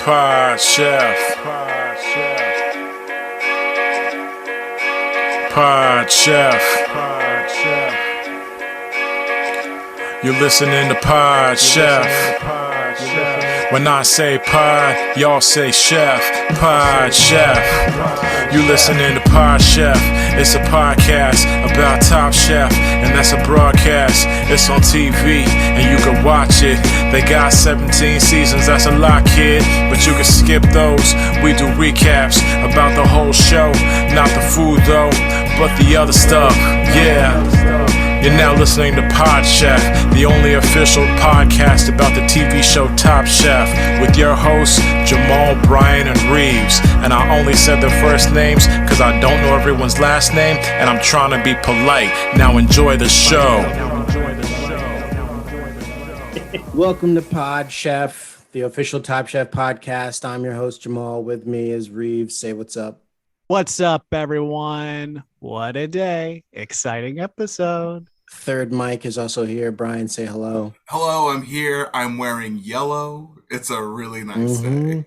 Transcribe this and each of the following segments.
Pod Chef. Pod Chef. You're listening to Pod Chef. When I say pod, y'all say chef. Pod Chef. You listening to Pod Chef. It's a podcast about Top Chef, and that's a broadcast. It's on TV, and you can watch it. They got 17 seasons, that's a lot, kid. But you can skip those. We do recaps about the whole show. Not the food, though, but the other stuff. Yeah. You're now listening to Pod Chef, the only official podcast about the TV show Top Chef, with your hosts, Jamal, Brian, and Reeves. And I only said their first names because I don't know everyone's last name, and I'm trying to be polite. Now enjoy the show. Welcome to Pod Chef, the official Top Chef podcast. I'm your host, Jamal. With me is Reeves. Say what's up. What's up, everyone? What a day. Exciting episode. Third mic is also here. Brian, say hello. Hello, I'm here. I'm wearing yellow. It's a really nice day.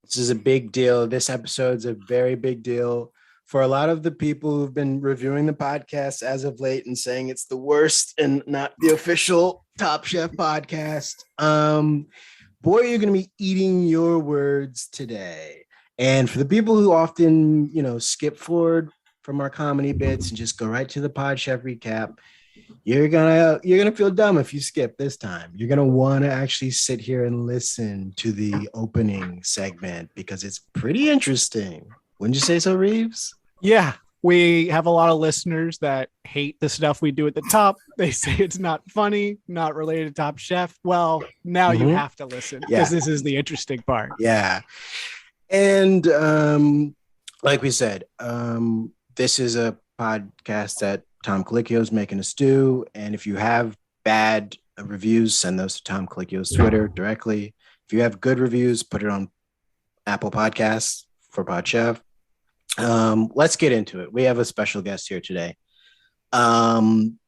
This is a big deal. This episode's a very big deal for a lot of the people who've been reviewing the podcast as of late and saying it's the worst and not the official Top Chef podcast. Boy, you're going to be eating your words today. And for the people who often, skip forward from our comedy bits and just go right to the Pod Chef recap, you're gonna feel dumb if you skip this time. You're gonna want to actually sit here and listen to the opening segment because it's pretty interesting. Wouldn't you say so, Reeves? Yeah, we have a lot of listeners that hate the stuff we do at the top. They say it's not funny, not related to Top Chef. Well, now you have to listen because this is the interesting part. Yeah. And like we said, this is a podcast that Tom Colicchio is making us do. And if you have bad reviews, send those to Tom Colicchio's Twitter directly. If you have good reviews, put it on Apple Podcasts for Pod Chef. Let's get into it. We have a special guest here today. Doesn't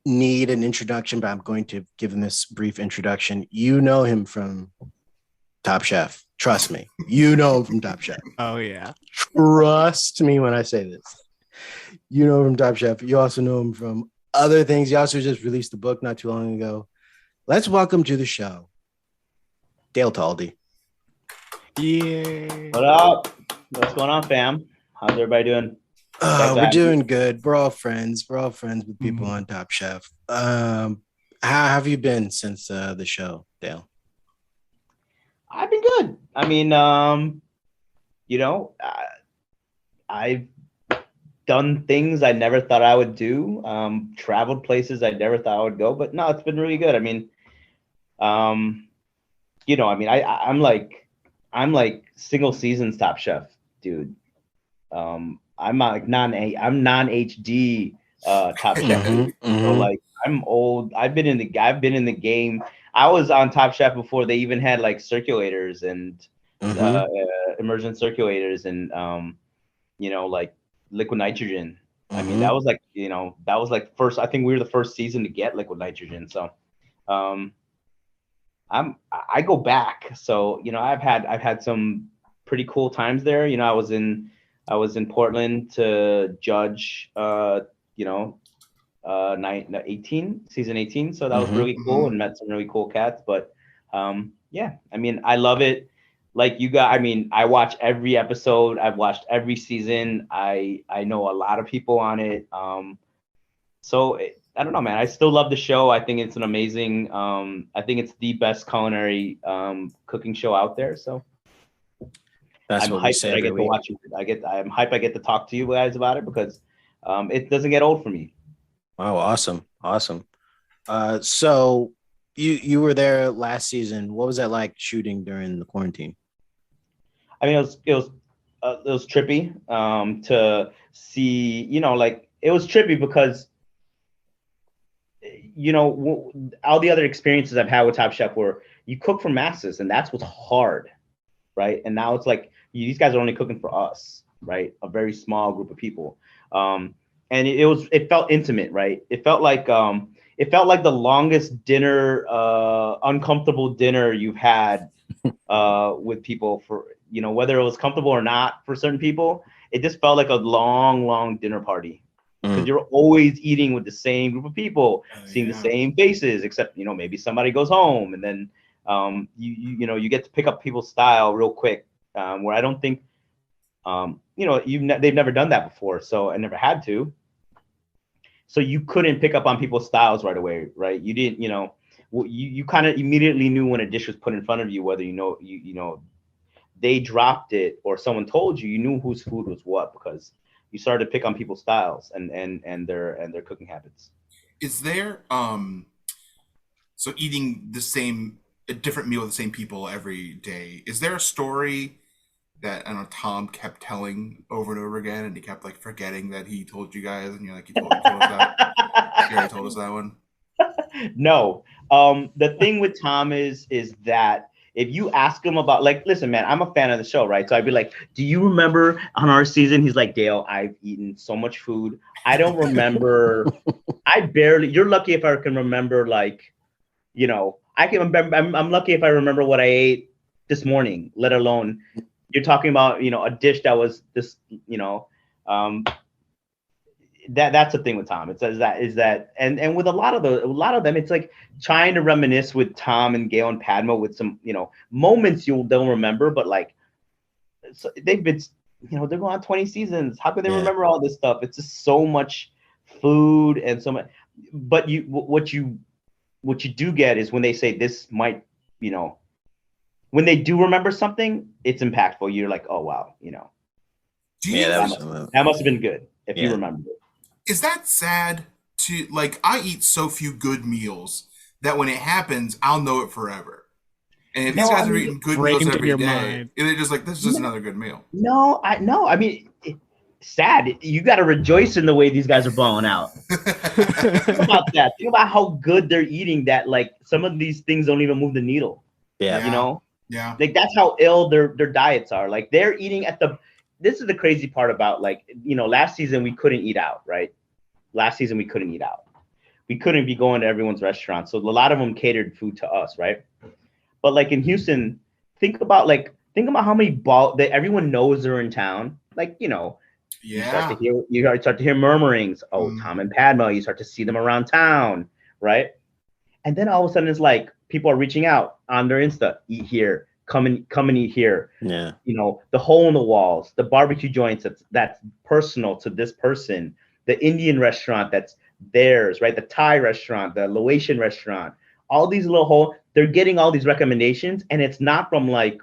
need an introduction, but I'm going to give him this brief introduction. You know him from Top Chef. Trust me. You know him from Top Chef. Oh, yeah. Trust me when I say this. You know him from Top Chef. You also know him from other things. He also just released a book not too long ago. Let's welcome to the show, Dale Talde. Yeah. What up? What's going on, fam? How's everybody doing? We're doing good. We're all friends. We're all friends with people on Top Chef. How have you been since the show, Dale? I've been good. I mean, I've done things I never thought I would do, traveled places I never thought I would go, but no, it's been really good. I mean, I'm like single seasons Top Chef, dude. I'm non-HD Top Chef. So like I'm old. I've been in the game. I was on Top Chef before they even had like circulators and immersion circulators and like liquid nitrogen. I mean, that was like first. I think we were the first season to get liquid nitrogen. So, I go back. So I've had some pretty cool times there. I was in Portland to judge. Season 18. So that was really cool and met some really cool cats. But yeah, I mean, I love it. Like you got, I mean, I watch every episode. I've watched every season. I know a lot of people on it. I don't know, man. I still love the show. I think it's an amazing, I think it's the best culinary cooking show out there. So that's I'm what we hyped say that I get to watch it. I'm hyped I get to talk to you guys about it because it doesn't get old for me. Wow, awesome. So you were there last season. What was that like shooting during the quarantine? I mean, it was trippy to see. It was trippy because all the other experiences I've had with Top Chef were you cook for masses, and that's what's hard, right? And now it's like these guys are only cooking for us, right? A very small group of people. And it felt intimate, right? It felt like the longest dinner, uncomfortable dinner you've had with people for, whether it was comfortable or not for certain people. It just felt like a long dinner party because you're always eating with the same group of people, seeing the same faces, except, maybe somebody goes home and then you get to pick up people's style real quick, where I don't think, they've never done that before. So I never had to. So you couldn't pick up on people's styles right away, right? You didn't, you kind of immediately knew when a dish was put in front of you, whether they dropped it or someone told you, you knew whose food was what, because you started to pick on people's styles and their cooking habits. Is there so eating a different meal with the same people every day, is there a story that I know Tom kept telling over and over again, and he kept like forgetting that he told you guys, and you're like, he told us that. You already told us that one. No. The thing with Tom is that if you ask him about, like, listen, man, I'm a fan of the show, right? So I'd be like, do you remember on our season? He's like, Dale, I've eaten so much food. I don't remember. You're lucky if I can remember, like, I can remember. I'm lucky if I remember what I ate this morning, let alone you're talking about, a dish that was this, that's the thing with Tom. It says that, and with a lot of them, it's like trying to reminisce with Tom and Gail and Padma with some, moments they'll remember, but like, so they've been, they're going on 20 seasons. How could they remember all this stuff? It's just so much food and so much. But what you do get is when they say this might, when they do remember something, it's impactful. You're like, oh wow, that must have been good if you remember it. Is that sad to, like, I eat so few good meals that when it happens, I'll know it forever. And if these guys are eating good meals every day, they're just like, this is just another good meal. No, I mean, sad. You got to rejoice in the way these guys are balling out. Think about that. Think about how good they're eating that, like, some of these things don't even move the needle. Yeah. Yeah. Like, that's how ill their diets are. Like, they're eating this is the crazy part about, like, last season we couldn't eat out, right? Last season we couldn't eat out. We couldn't be going to everyone's restaurant. So a lot of them catered food to us, right? But like in Houston, think about how many that everyone knows they're in town. Like, you start to hear murmurings. Oh, Tom and Padma, you start to see them around town, right? And then all of a sudden it's like people are reaching out on their Insta, eat here, come and eat here. Yeah. The hole in the walls, the barbecue joints that's personal to this person, the Indian restaurant that's theirs, right? The Thai restaurant, the Laotian restaurant, all these little they're getting all these recommendations, and it's not from like,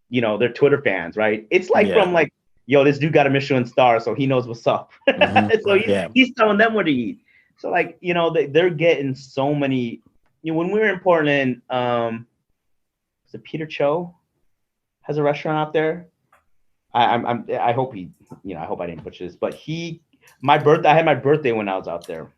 their Twitter fans, right? It's like from like, yo, this dude got a Michelin star, so he knows what's up. So he's telling them what to eat. So like, they're getting so many. When we were in Portland, is it Peter Cho has a restaurant out there? I hope he, I hope I didn't butcher this, but I had my birthday when I was out there.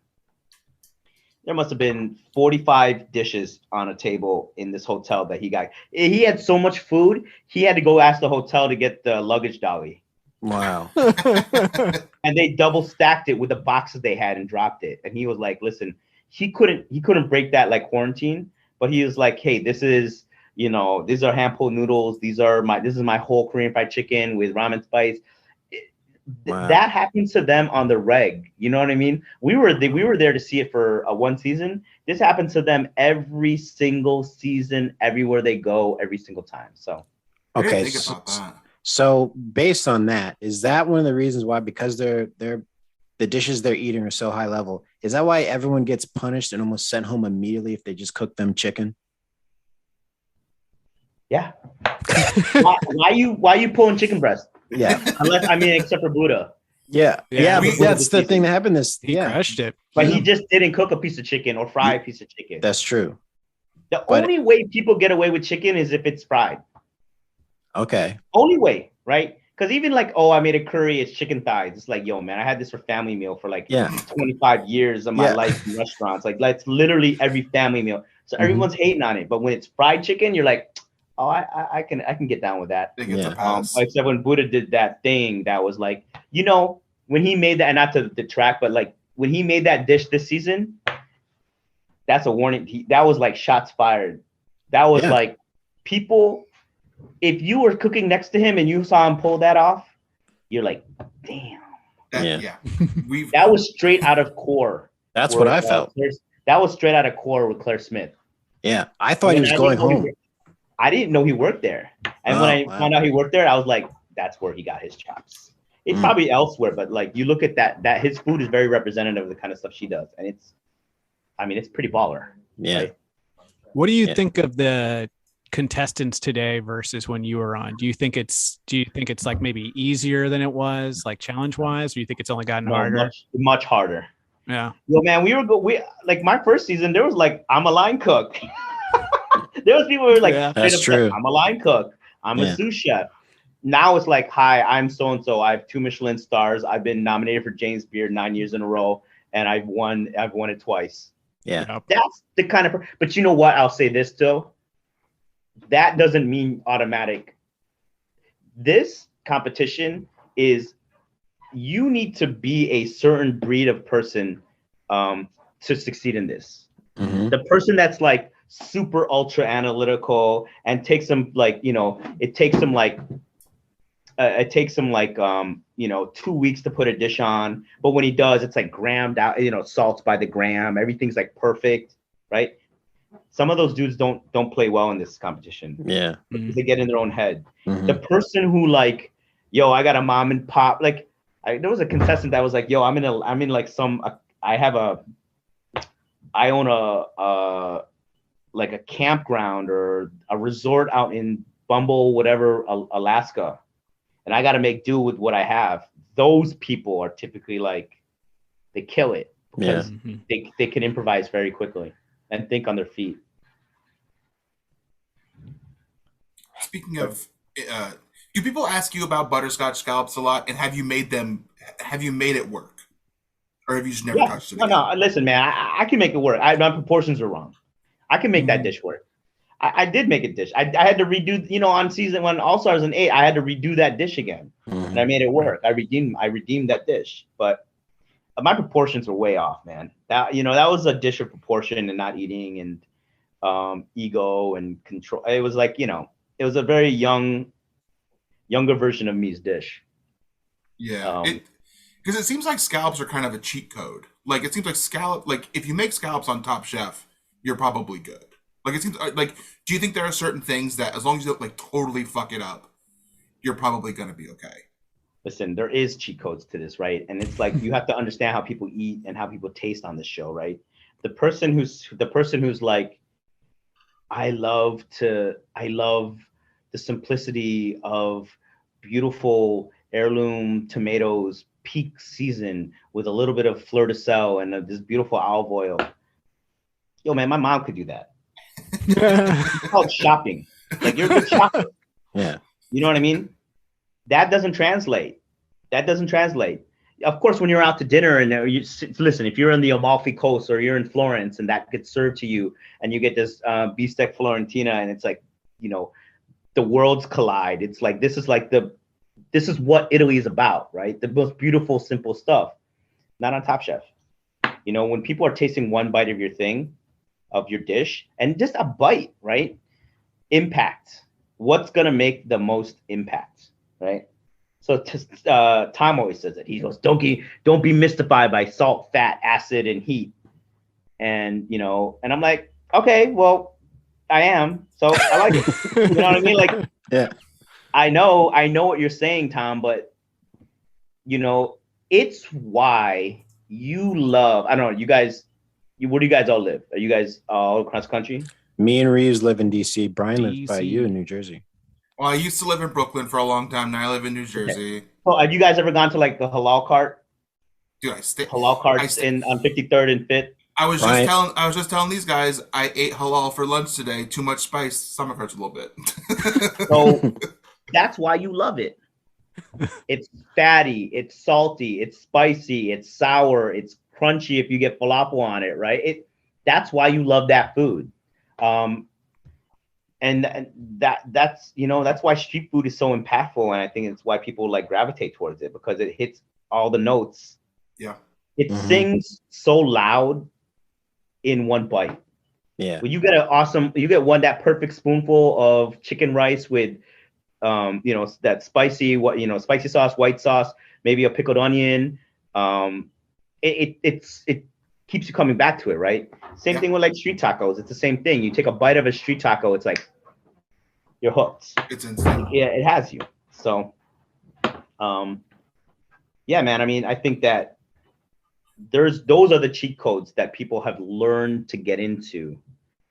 There must have been 45 dishes on a table in this hotel that he got. He had so much food, he had to go ask the hotel to get the luggage dolly. Wow. And they double stacked it with the boxes they had and dropped it. And he was like, listen, he couldn't break that like quarantine, but he was like, hey, this is, these are hand pulled noodles. This is my whole Korean fried chicken with ramen spice. Wow. That happens to them on the reg. You know what I mean? We were there to see it for one season. This happens to them every single season, everywhere they go, every single time. So, okay. So based on that, is that one of the reasons why, because the dishes they're eating are so high level, is that why everyone gets punished and almost sent home immediately if they just cook them chicken? Yeah. why you pulling chicken breast? Yeah. Except for Buddha. Yeah. But that's the thing that happened. He crushed it. But he just didn't cook a piece of chicken or fry a piece of chicken. That's true. The only way people get away with chicken is if it's fried. Okay. Only way, right? Because even like, I made a curry, it's chicken thighs. It's like, yo, man, I had this for family meal for like 25 years of my life in restaurants. Like, it's literally every family meal. So everyone's hating on it. But when it's fried chicken, you're like, oh, I can get down with that. Except when Buddha did that thing that was like, when he made that, and not to detract, but like when he made that dish this season, that's a warning. That was like shots fired. That was like, people, if you were cooking next to him and you saw him pull that off, you're like, damn. That was straight out of Core. That's what I felt. That was straight out of Core with Claire Smith. Yeah, I thought he was going home. I didn't know he worked there. And when I found out he worked there, I was like, that's where he got his chops. It's probably elsewhere, but like you look at that his food is very representative of the kind of stuff she does. And it's pretty baller. Yeah. Right? What do you think of the contestants today versus when you were on? Do you think it's like maybe easier than it was, like challenge wise? Or do you think it's only gotten harder? Much harder. Yeah. Yo, man, we like my first season, there was like, I'm a line cook. There was people who were like, that's true. I'm a line cook. I'm a sous chef. Now it's like, hi, I'm so-and-so. I have 2 Michelin stars. I've been nominated for James Beard 9 years in a row, and I've won it twice. Yeah. That's the kind of, but you know what? I'll say this though. That doesn't mean automatic. This competition is, you need to be a certain breed of person to succeed in this. Mm-hmm. The person that's like super ultra analytical and takes them like, it takes them like 2 weeks to put a dish on, but when he does, it's like grammed out, salts by the gram, everything's like perfect, right? Some of those dudes don't play well in this competition. Yeah. Because they get in their own head. Mm-hmm. The person who like, yo, I got a mom and pop, like there was a contestant that was like, yo, I own a like a campground or a resort out in Bumble, whatever, Alaska, and I got to make do with what I have. Those people are typically like, they kill it because they can improvise very quickly and think on their feet. Speaking of, do people ask you about butterscotch scallops a lot? And have you made it work? Or have you just never touched it? No, listen, man, I can make it work. My proportions are wrong. I can make that dish work. I did make a dish. I had to redo, on season 1 All-Stars and 8, I had to redo that dish again. And I made it work. I redeemed that dish. But my proportions were way off, man. That was a dish of proportion and not eating and ego and control. It was like, it was a very younger version of me's dish. Yeah. Because it seems like scallops are kind of a cheat code. Like, it seems like if you make scallops on Top Chef, you're probably good. Like, it seems like, do you think there are certain things that as long as you don't like totally fuck it up, you're probably going to be okay? Listen, there is cheat codes to this, right? And it's like, you have to understand how people eat and how people taste on this show, right? The person who's like, I love the simplicity of beautiful heirloom tomatoes, peak season with a little bit of fleur de sel and this beautiful olive oil. Yo, man, my mom could do that. It's called shopping. Like, you're a good shopper. Yeah. You know what I mean? That doesn't translate. Of course, when you're out to dinner and listen, if you're in the Amalfi Coast or you're in Florence and that gets served to you and you get this bistec Florentina and it's like, the worlds collide. It's like, this is what Italy is about, right? The most beautiful, simple stuff. Not on Top Chef. When people are tasting one bite of your dish, and just a bite, right? Impact. What's gonna make the most impact, right? So Tom always says it. He goes, "Don't be mystified by salt, fat, acid, and heat." And and I'm like, okay, well, I am. So I like it. You know what I mean? Like, yeah. I know what you're saying, Tom, but it's why you love. I don't know, you guys. Where do you guys all live? Are you guys all across the country? Me and Reeves live in DC. Brian lives by you in New Jersey. Well, I used to live in Brooklyn for a long time. Now I live in New Jersey. Okay. So have you guys ever gone to like the halal cart? Dude, halal carts on 53rd and 5th. I was just telling these guys I ate halal for lunch today. Too much spice. Stomach hurts a little bit. So that's why you love it. It's fatty. It's salty. It's spicy. It's sour. It's crunchy if you get falafel on it, right? That's why you love that food. And that's why street food is so impactful, and I think it's why people like gravitate towards it, because it hits all the notes. Yeah. It sings so loud in one bite. Yeah. Well, you get that perfect spoonful of chicken rice with, that spicy, spicy sauce, white sauce, maybe a pickled onion. It keeps you coming back to it, right? Same thing with like street tacos. It's the same thing. You take a bite of a street taco, it's like you're hooked. It's insane. Yeah, it has you. So, yeah, man. I mean, I think that those are the cheat codes that people have learned to get into,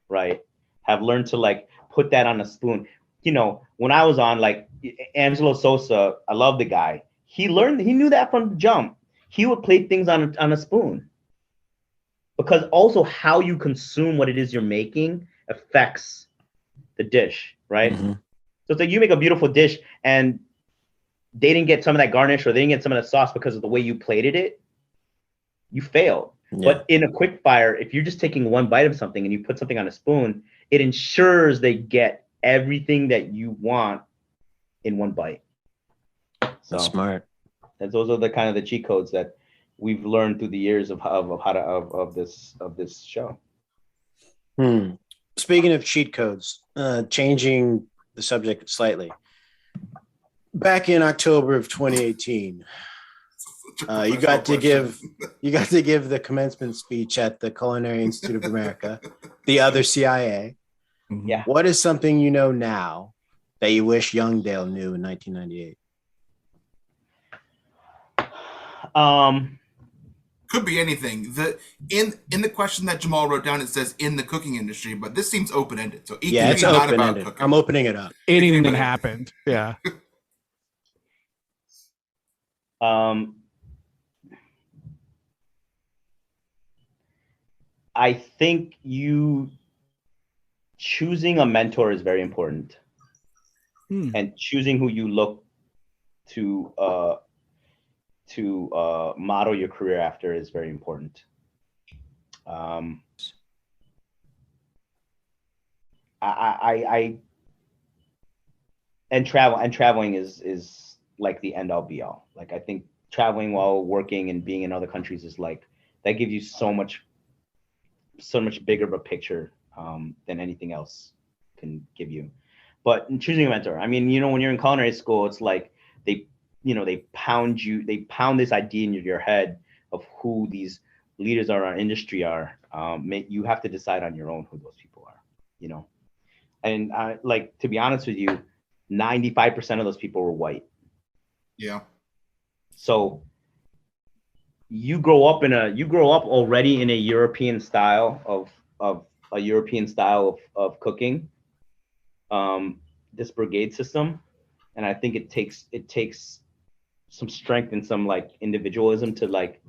right? Have learned to like put that on a spoon. When I was on like Angelo Sosa, I love the guy. He knew that from the jump. He would plate things on a spoon, because also how you consume what it is you're making affects the dish, right? Mm-hmm. So it's like you make a beautiful dish and they didn't get some of that garnish or they didn't get some of the sauce because of the way you plated it, you failed. Yeah. But in a quick fire, if you're just taking one bite of something and you put something on a spoon, it ensures they get everything that you want in one bite. So that's smart. Those are the kind of the cheat codes that we've learned through the years of this show. Speaking of cheat codes, changing the subject slightly. Back in October of 2018, you got to give the commencement speech at the Culinary Institute of America, the other CIA. Yeah. What is something you know now that you wish young Dale knew in 1998? Could be anything. In the question that Jamal wrote down, it says in the cooking industry, but this seems open ended. So it's open ended. I'm opening it up. Anything that happened. Yeah. I think choosing a mentor is very important, and choosing who you look to model your career after is very important. Traveling is like the end all be all. Like I think traveling while working and being in other countries is like that gives you so much bigger of a picture than anything else can give you. But in choosing a mentor, I mean, when you're in culinary school, it's like they pound this idea in your head of who these leaders are in our industry are. You have to decide on your own who those people are, and like, to be honest with you, 95% of those people were white. Yeah. So you grow up already in a European style of cooking, this brigade system. And I think it takes some strength and some like individualism to like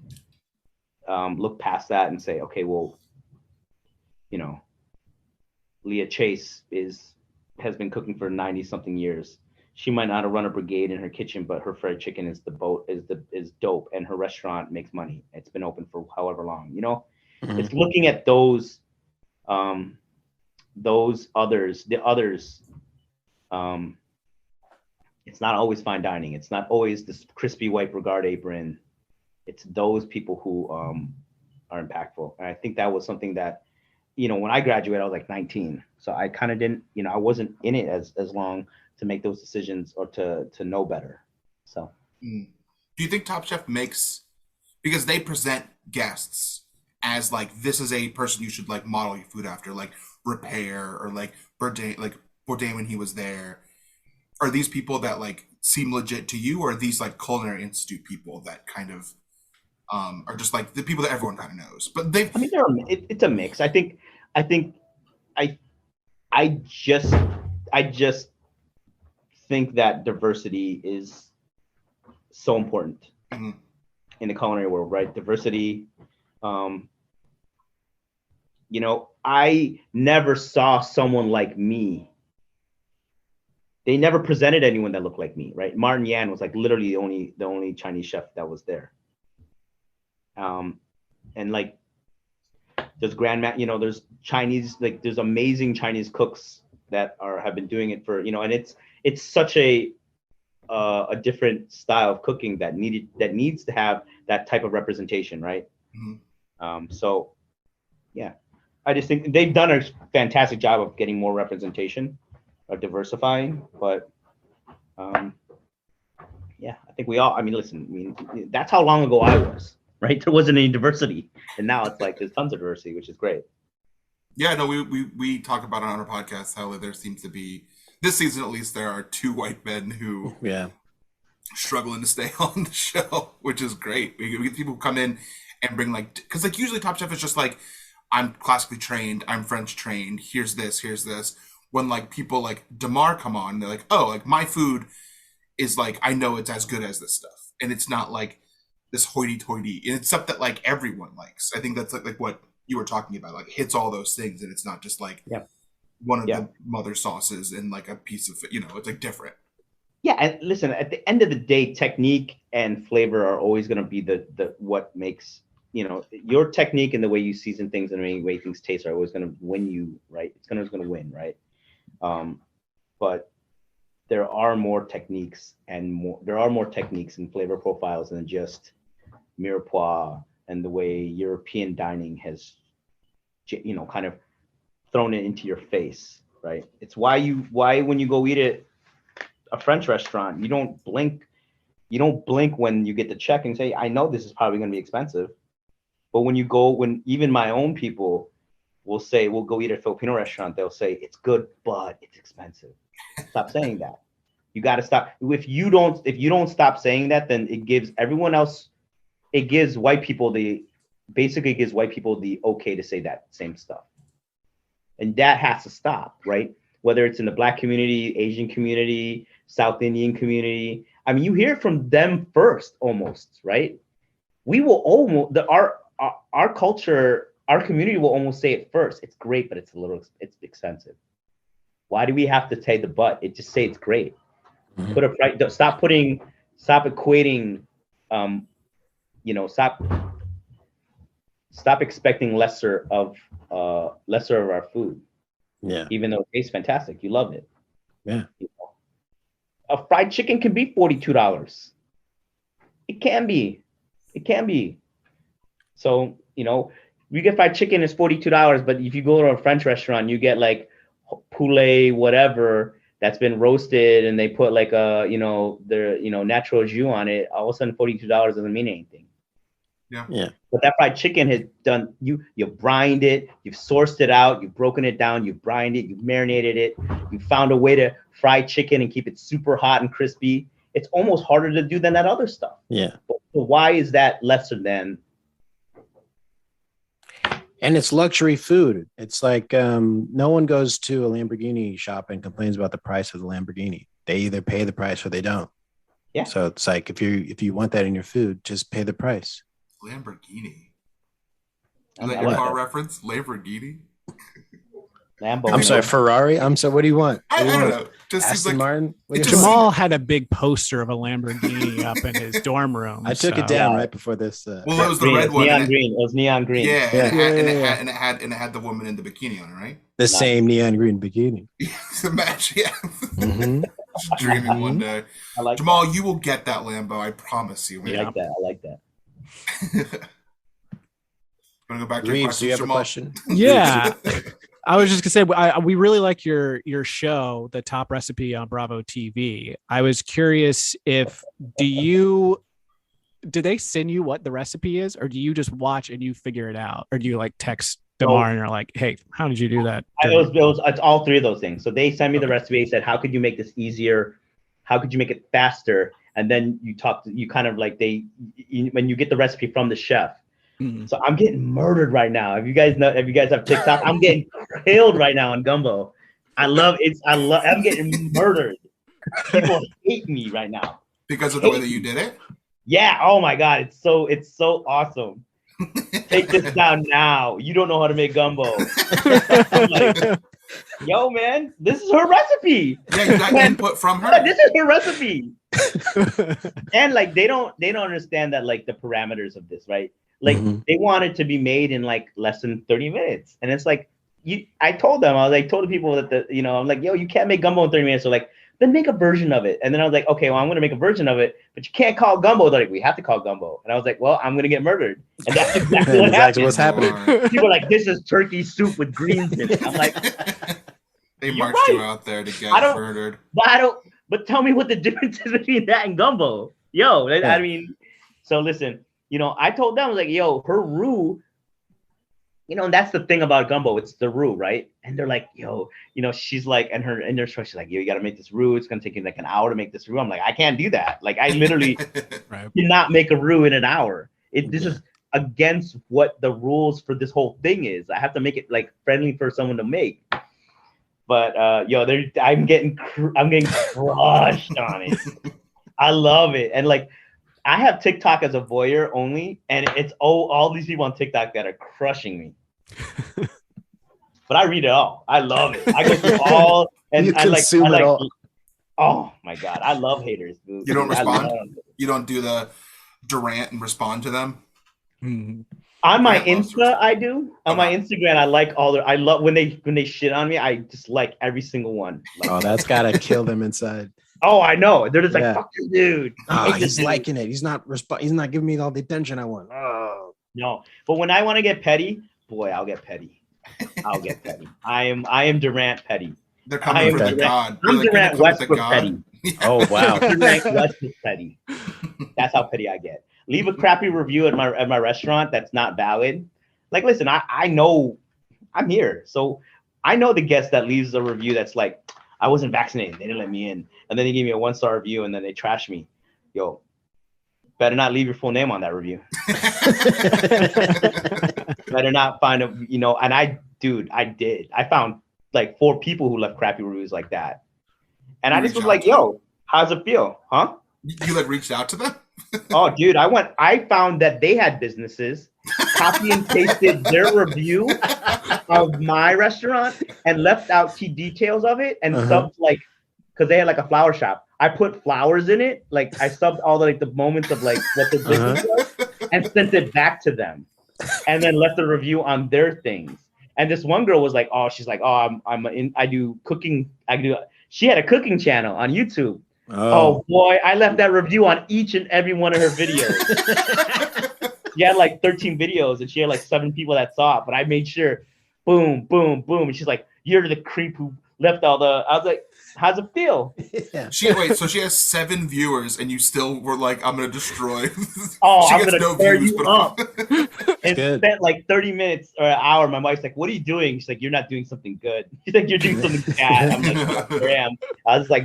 look past that and say, okay, well, Leah Chase has been cooking for 90 something years. She might not have run a brigade in her kitchen, but her fried chicken is dope, and her restaurant makes money. It's been open for however long. Mm-hmm. It's looking at those others. It's not always fine dining. It's not always this crispy white brigade apron. It's those people who are impactful. And I think that was something that, when I graduated, I was like 19. So I kind of didn't, I wasn't in it as long to make those decisions or to know better. So do you think Top Chef because they present guests as like, this is a person you should like model your food after, like Repair or like Bourdain when he was there. Are these people that like seem legit to you, or are these like Culinary Institute people that kind of are just like the people that everyone kind of knows? But it's a mix. I just think that diversity is so important in the culinary world, right? Diversity. I never saw someone like me. They never presented anyone that looked like me, right? Martin Yan was like literally the only Chinese chef that was there. And like there's there's Chinese, like there's amazing Chinese cooks that have been doing it for, and it's such a different style of cooking that needs to have that type of representation, right? Mm-hmm. So yeah. I just think they've done a fantastic job of getting more representation, of diversifying. But yeah, I think we all. I mean, listen. I mean, that's how long ago I was. Right, there wasn't any diversity, and now it's like there's tons of diversity, which is great. Yeah, no, we talk about it on our podcast how there seems to be this season at least there are 2 white men who struggling to stay on the show, which is great. We get people who come in and bring like because like usually Top Chef is just like I'm classically trained, I'm French trained. Here's this. When like people like Damar come on, they're like, oh, like my food is like I know it's as good as this stuff, and it's not like this hoity-toity, and it's stuff that like everyone likes. I think that's like what you were talking about, like hits all those things, and it's not just like one of the mother sauces and like a piece of it's like different. Yeah, and listen, at the end of the day, technique and flavor are always going to be the what makes your technique and the way you season things and the way things taste are always going to win you, right? It's always going to win, right? But there are more techniques and flavor profiles than just mirepoix and the way European dining has, kind of thrown it into your face, right? It's why when you go eat at a French restaurant, you don't blink when you get the check and say, I know this is probably going to be expensive. But when even my own people will say, we'll go eat at a Filipino restaurant, they'll say, it's good, but it's expensive. Stop saying that. You got to stop. If you don't stop saying that, then it gives white people the okay to say that same stuff. And that has to stop, right? Whether it's in the Black community, Asian community, South Indian community. I mean, you hear from them first almost, right? We will almost, our culture, our community will almost say it first. It's great, but it's expensive. Why do we have to say the but? It just say it's great. Mm-hmm. Put a price. Stop equating. Stop expecting lesser of our food. Yeah. Even though it tastes fantastic, you love it. Yeah. A fried chicken can be $42. It can be. So you get fried chicken is $42, but if you go to a French restaurant, you get like poulet whatever that's been roasted and they put like a their natural jus on it. All of a sudden $42 doesn't mean anything. Yeah. But that fried chicken has done you brined it, you've sourced it out, you've broken it down, you've brined it, you've marinated it, you found a way to fry chicken and keep it super hot and crispy. It's almost harder to do than that other stuff. Yeah. But why is that lesser than? And it's luxury food. It's like no one goes to a Lamborghini shop and complains about the price of the Lamborghini. They either pay the price or they don't. Yeah. So it's like if you want that in your food, just pay the price. Lamborghini. Is that your car reference? Lamborghini? Lambo. I'm sorry, Ferrari. I'm sorry. What do you want? I don't know. Just Aston Martin. Jamal had a big poster of a Lamborghini up in his dorm room. I took it down right before this. Well, it was the red one. Neon green. It was neon green. Yeah, and it had the woman in the bikini on it, right? The same neon green bikini. It's a match, yeah. Mm-hmm. Just dreaming one day. I like Jamal, that. You will get that Lambo. I promise you. I like that. Want to go back to Reeves, do you have Jamal? a question? Yeah. I was just gonna say we really like your show, The Top Recipe on Bravo TV. I was curious do they send you what the recipe is, or do you just watch and you figure it out, or do you like text Damar and you're like, hey, how did you do that? It's all three of those things. So they sent me the recipe. They said, how could you make this easier? How could you make it faster? And then you kind of like when you get the recipe from the chef. Mm-hmm. So I'm getting murdered right now. If you guys have TikTok, I'm getting killed right now on gumbo. I'm getting murdered. People hate me right now. Because of the way that you did it? Yeah. Oh my God. It's so awesome. Take this down now. You don't know how to make gumbo. I'm like, yo, man, this is her recipe. Yeah, you got input from her. This is her recipe. And like they don't understand that like the parameters of this, right? Like they want it to be made in like less than 30 minutes. And it's like I told the people that I'm like, yo, you can't make gumbo in 30 minutes. So like then make a version of it. And then I was like, okay, well, I'm going to make a version of it, but you can't call it gumbo. They're like, we have to call it gumbo. And I was like, well, I'm going to get murdered. And that's exactly what happened. What's happening. People are like, this is turkey soup with greens in it. I'm like, they marched you out there to get murdered. But tell me what the difference is between that and gumbo. Yo, I mean, so listen, I told them, I was like, yo, her roux, and that's the thing about gumbo. It's the roux, right? And they're like, yo, she's like, and in their show, she's like, yo, you got to make this roux. It's going to take you like an hour to make this roux. I'm like, I can't do that. Like, I literally cannot make a roux in an hour. This is against what the rules for this whole thing is. I have to make it like friendly for someone to make. But I'm getting crushed on it. I love it. And like, I have TikTok as a voyeur only, and it's all these people on TikTok that are crushing me. But I read it all. I love it. I go through all, and I like all. Oh my god, I love haters, dude. You don't respond. You don't do the Durant and respond to them. Mm-hmm. On my Insta, I do. On my Instagram, I like all I love when they shit on me. I just like every single one. Like, that's gotta kill them inside. Oh, I know. They're just like, fuck this dude. He's liking it. He's not giving me all the attention I want. Oh no. But when I want to get petty, boy, I'll get petty. I am Durant petty. They're coming for the God. I'm Durant Westbrook petty. Oh wow. Durant Westbrook petty. That's how petty I get. Leave a crappy review at my restaurant that's not valid. Like, listen, I know I'm here. So I know the guest that leaves a review that's like, I wasn't vaccinated. They didn't let me in. And then they gave me a 1-star review and then they trash me. Yo, better not leave your full name on that review. Better not find and I did. I found like 4 people who left crappy reviews like that. And I just was like, yo, how's it feel? Huh? You like reached out to them? Oh, dude, I found that they had businesses, copy and pasted their review of my restaurant and left out key details of it and subbed like, because they had like a flower shop. I put flowers in it. Like I subbed all the moments of like what the business was and sent it back to them and then left a review on their things. And this one girl was like, oh, she's like, oh, I do cooking. She had a cooking channel on YouTube. Oh boy, I left that review on each and every one of her videos. She had like 13 videos and she had like 7 people that saw it, but I made sure, boom, boom, boom. And she's like, you're the creep who left all the, I was like, how's it feel? Yeah. So she has 7 viewers and you still were like, I'm going to destroy. Oh, she I'm going to tear you up. And good. spent like 30 minutes or an hour. My wife's like, what are you doing? She's like, you're not doing something good. She's like, you're doing something bad. I'm like, I am. I was like,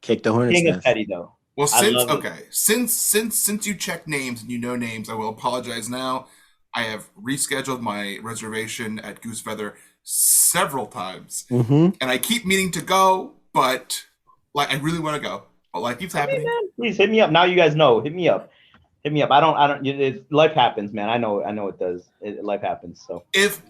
kick the hornet's king of nest. petty though. Well, since you check names and you know names, I will apologize now. I have rescheduled my reservation at Goose Feather several times, and I keep meaning to go, but like I really want to go, but life keeps happening. Man, please hit me up. Now you guys know. Hit me up. I don't. Life happens, man. I know it does. Life happens. So if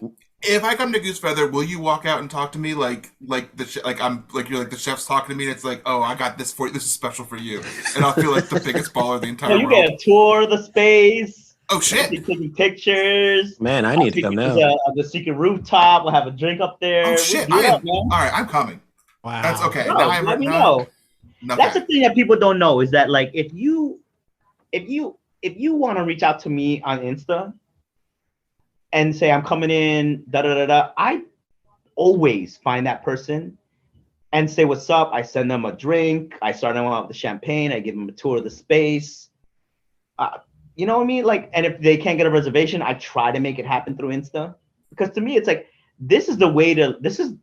I come to Goose Feather, will you walk out and talk to me like I'm like you're like the chef's talking to me? And it's like, oh, I got this for you. This is special for you, and I'll feel like the biggest baller of the entire world. You get a tour of the space. Oh shit! Taking pictures. Man, I need to come now. The secret rooftop. We'll have a drink up there. Oh shit! All right, I'm coming. Wow. That's okay. No, let me know. That's the thing that people don't know is that like if you want to reach out to me on Insta and say I'm coming in, I always find that person and say what's up. I send them a drink. I start them out with the champagne. I give them a tour of the space. You know what I mean? Like, and if they can't get a reservation, I try to make it happen through Insta because to me, it's like this is the way to. This is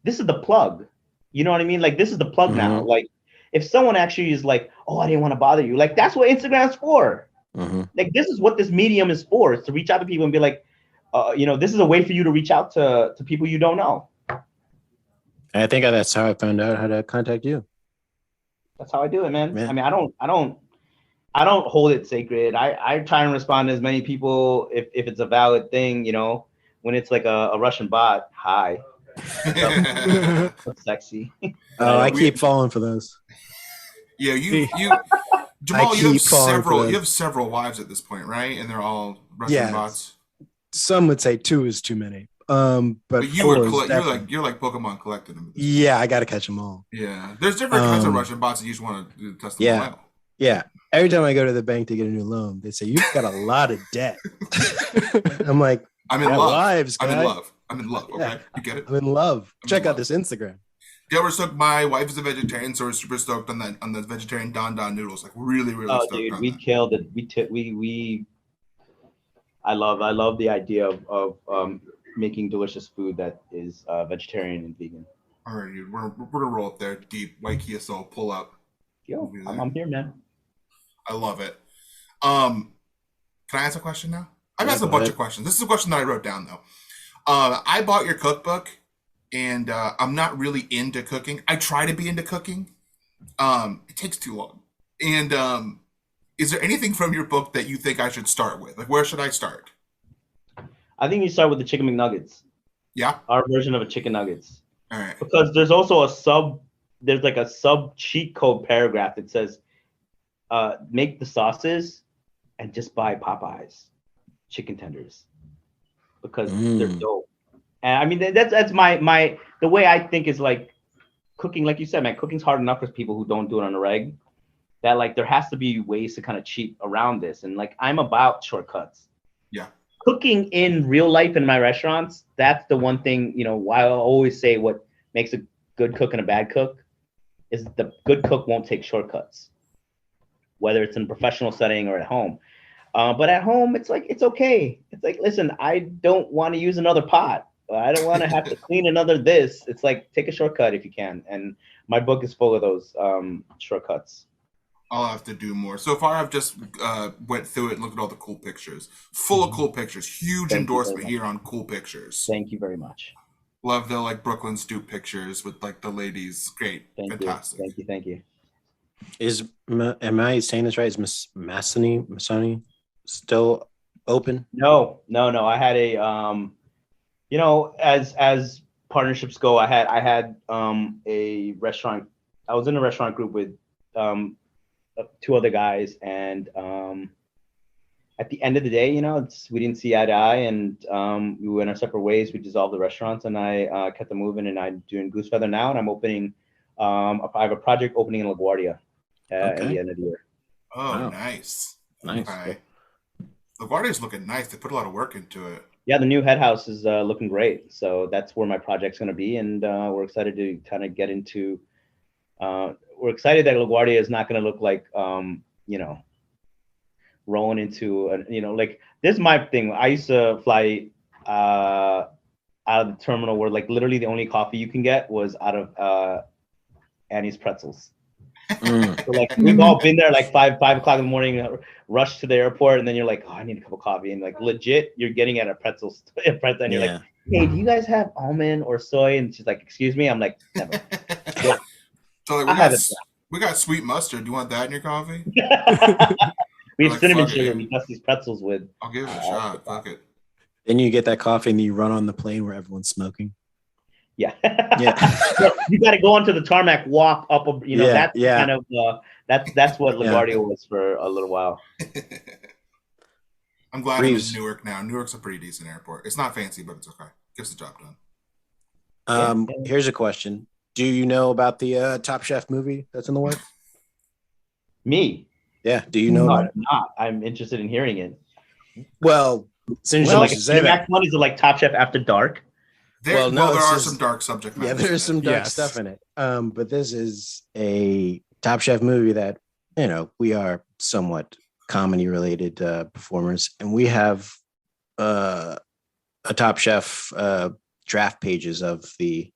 the plug. You know what I mean? Like this is the plug now. Like if someone actually is like, oh, I didn't want to bother you. Like that's what Instagram's for. Like this is what this medium is for. Is to reach out to people and be like, this is a way for you to reach out to people you don't know. I think that's how I found out how to contact you. That's how I do it, man. I mean, I don't hold it sacred. I try and respond to as many people if it's a valid thing, when it's like a Russian bot, hi. That's sexy. Oh, I keep falling for those. Yeah, you Jamal, you have several wives at this point, right? And they're all Russian bots. Some would say 2 is too many. But you four were is you're like Pokemon collecting them. Yeah, I got to catch them all. Yeah, there's different kinds of Russian bots that you just want to test them all out. Yeah. Every time I go to the bank to get a new loan, they say you've got a lot of debt. I'm like, I'm in love. Lives, guy. I'm in love. Okay, Yeah. you get it. I'm in love. Check out this Instagram. Yeah, we're stoked. My wife is a vegetarian, so we're super stoked on the vegetarian don noodles. Like really stoked. Dude, on we that. killed it. I love the idea of making delicious food that is vegetarian and vegan. All right, dude, we're gonna roll up there deep. White Kia Soul, pull up. Yo, I'm here, man. I love it. Can I ask a question now? I've asked a bunch of questions. This is a question that I wrote down though. I bought your cookbook, and I'm not really into cooking. I try to be into cooking. It takes too long. And is there anything from your book that you think I should start with? Like, where should I start? I think you start with the chicken McNuggets. Yeah. Our version of a chicken nuggets. All right. Because there's also there's like a sub cheat code paragraph that says, make the sauces and just buy Popeyes chicken tenders because they're dope. And I mean, that's my the way I think is like cooking, like you said, man, cooking's hard enough for people who don't do it on a reg. That like there has to be ways to kind of cheat around this. And like I'm about shortcuts. Yeah. Cooking in real life in my restaurants, that's the one thing, why I always say what makes a good cook and a bad cook is the good cook won't take shortcuts, whether it's in a professional setting or at home. But at home, it's like, it's okay. It's like, listen, I don't want to use another pot. I don't want to have to clean another this. It's like, take a shortcut if you can. And my book is full of those shortcuts. I'll have to do more. So far, I've just went through it and looked at all the cool pictures. Full of cool pictures. Huge endorsement here on cool pictures. Thank you very much. Love the like Brooklyn Stoop pictures with like the ladies. Great. Fantastic. Thank you. Am I saying this right? Is Miss Masoni still open? No. I had a as partnerships go, I had a restaurant. I was in a restaurant group with two other guys, and at the end of the day, we didn't see eye to eye, and we went our separate ways. We dissolved the restaurants, and I kept them moving, and I'm doing Goose Feather now, and I'm opening. I have a project opening in LaGuardia at the end of the year. Oh, wow. Nice. Okay. Yeah. LaGuardia's looking nice. They put a lot of work into it. Yeah, the new head house is looking great. So that's where my project's going to be, and we're excited to kind of get into. We're excited that LaGuardia is not going to look like, rolling into, like this is my thing. I used to fly out of the terminal where like literally the only coffee you can get was out of Annie's Pretzels. So like we've all been there like 5 o'clock in the morning, rush to the airport, and then you're like, oh, I need a cup of coffee, and like legit, you're getting at a pretzel, and you're like, hey, do you guys have almond or soy? And she's like, excuse me. I'm like, never. So like we got sweet mustard. Do you want that in your coffee? We have cinnamon sugar we dust these pretzels with. I'll give it a shot. Fuck it. Then you get that coffee and you run on the plane where everyone's smoking. Yeah. You got to go onto the tarmac, walk up. That's kind of that's what LaGuardia was for a little while. I'm glad I'm in Newark now. Newark's a pretty decent airport. It's not fancy, but it's okay. Gets the job done. Here's a question. Do you know about the Top Chef movie that's in the works? Me? Yeah. Do you know about it? Not. I'm interested in hearing it. Well, since you say that, one is it like Top Chef After Dark? There are some dark subject matter. Yeah, there's some dark stuff in it. But this is a Top Chef movie that we are somewhat comedy related performers, and we have a Top Chef draft pages of the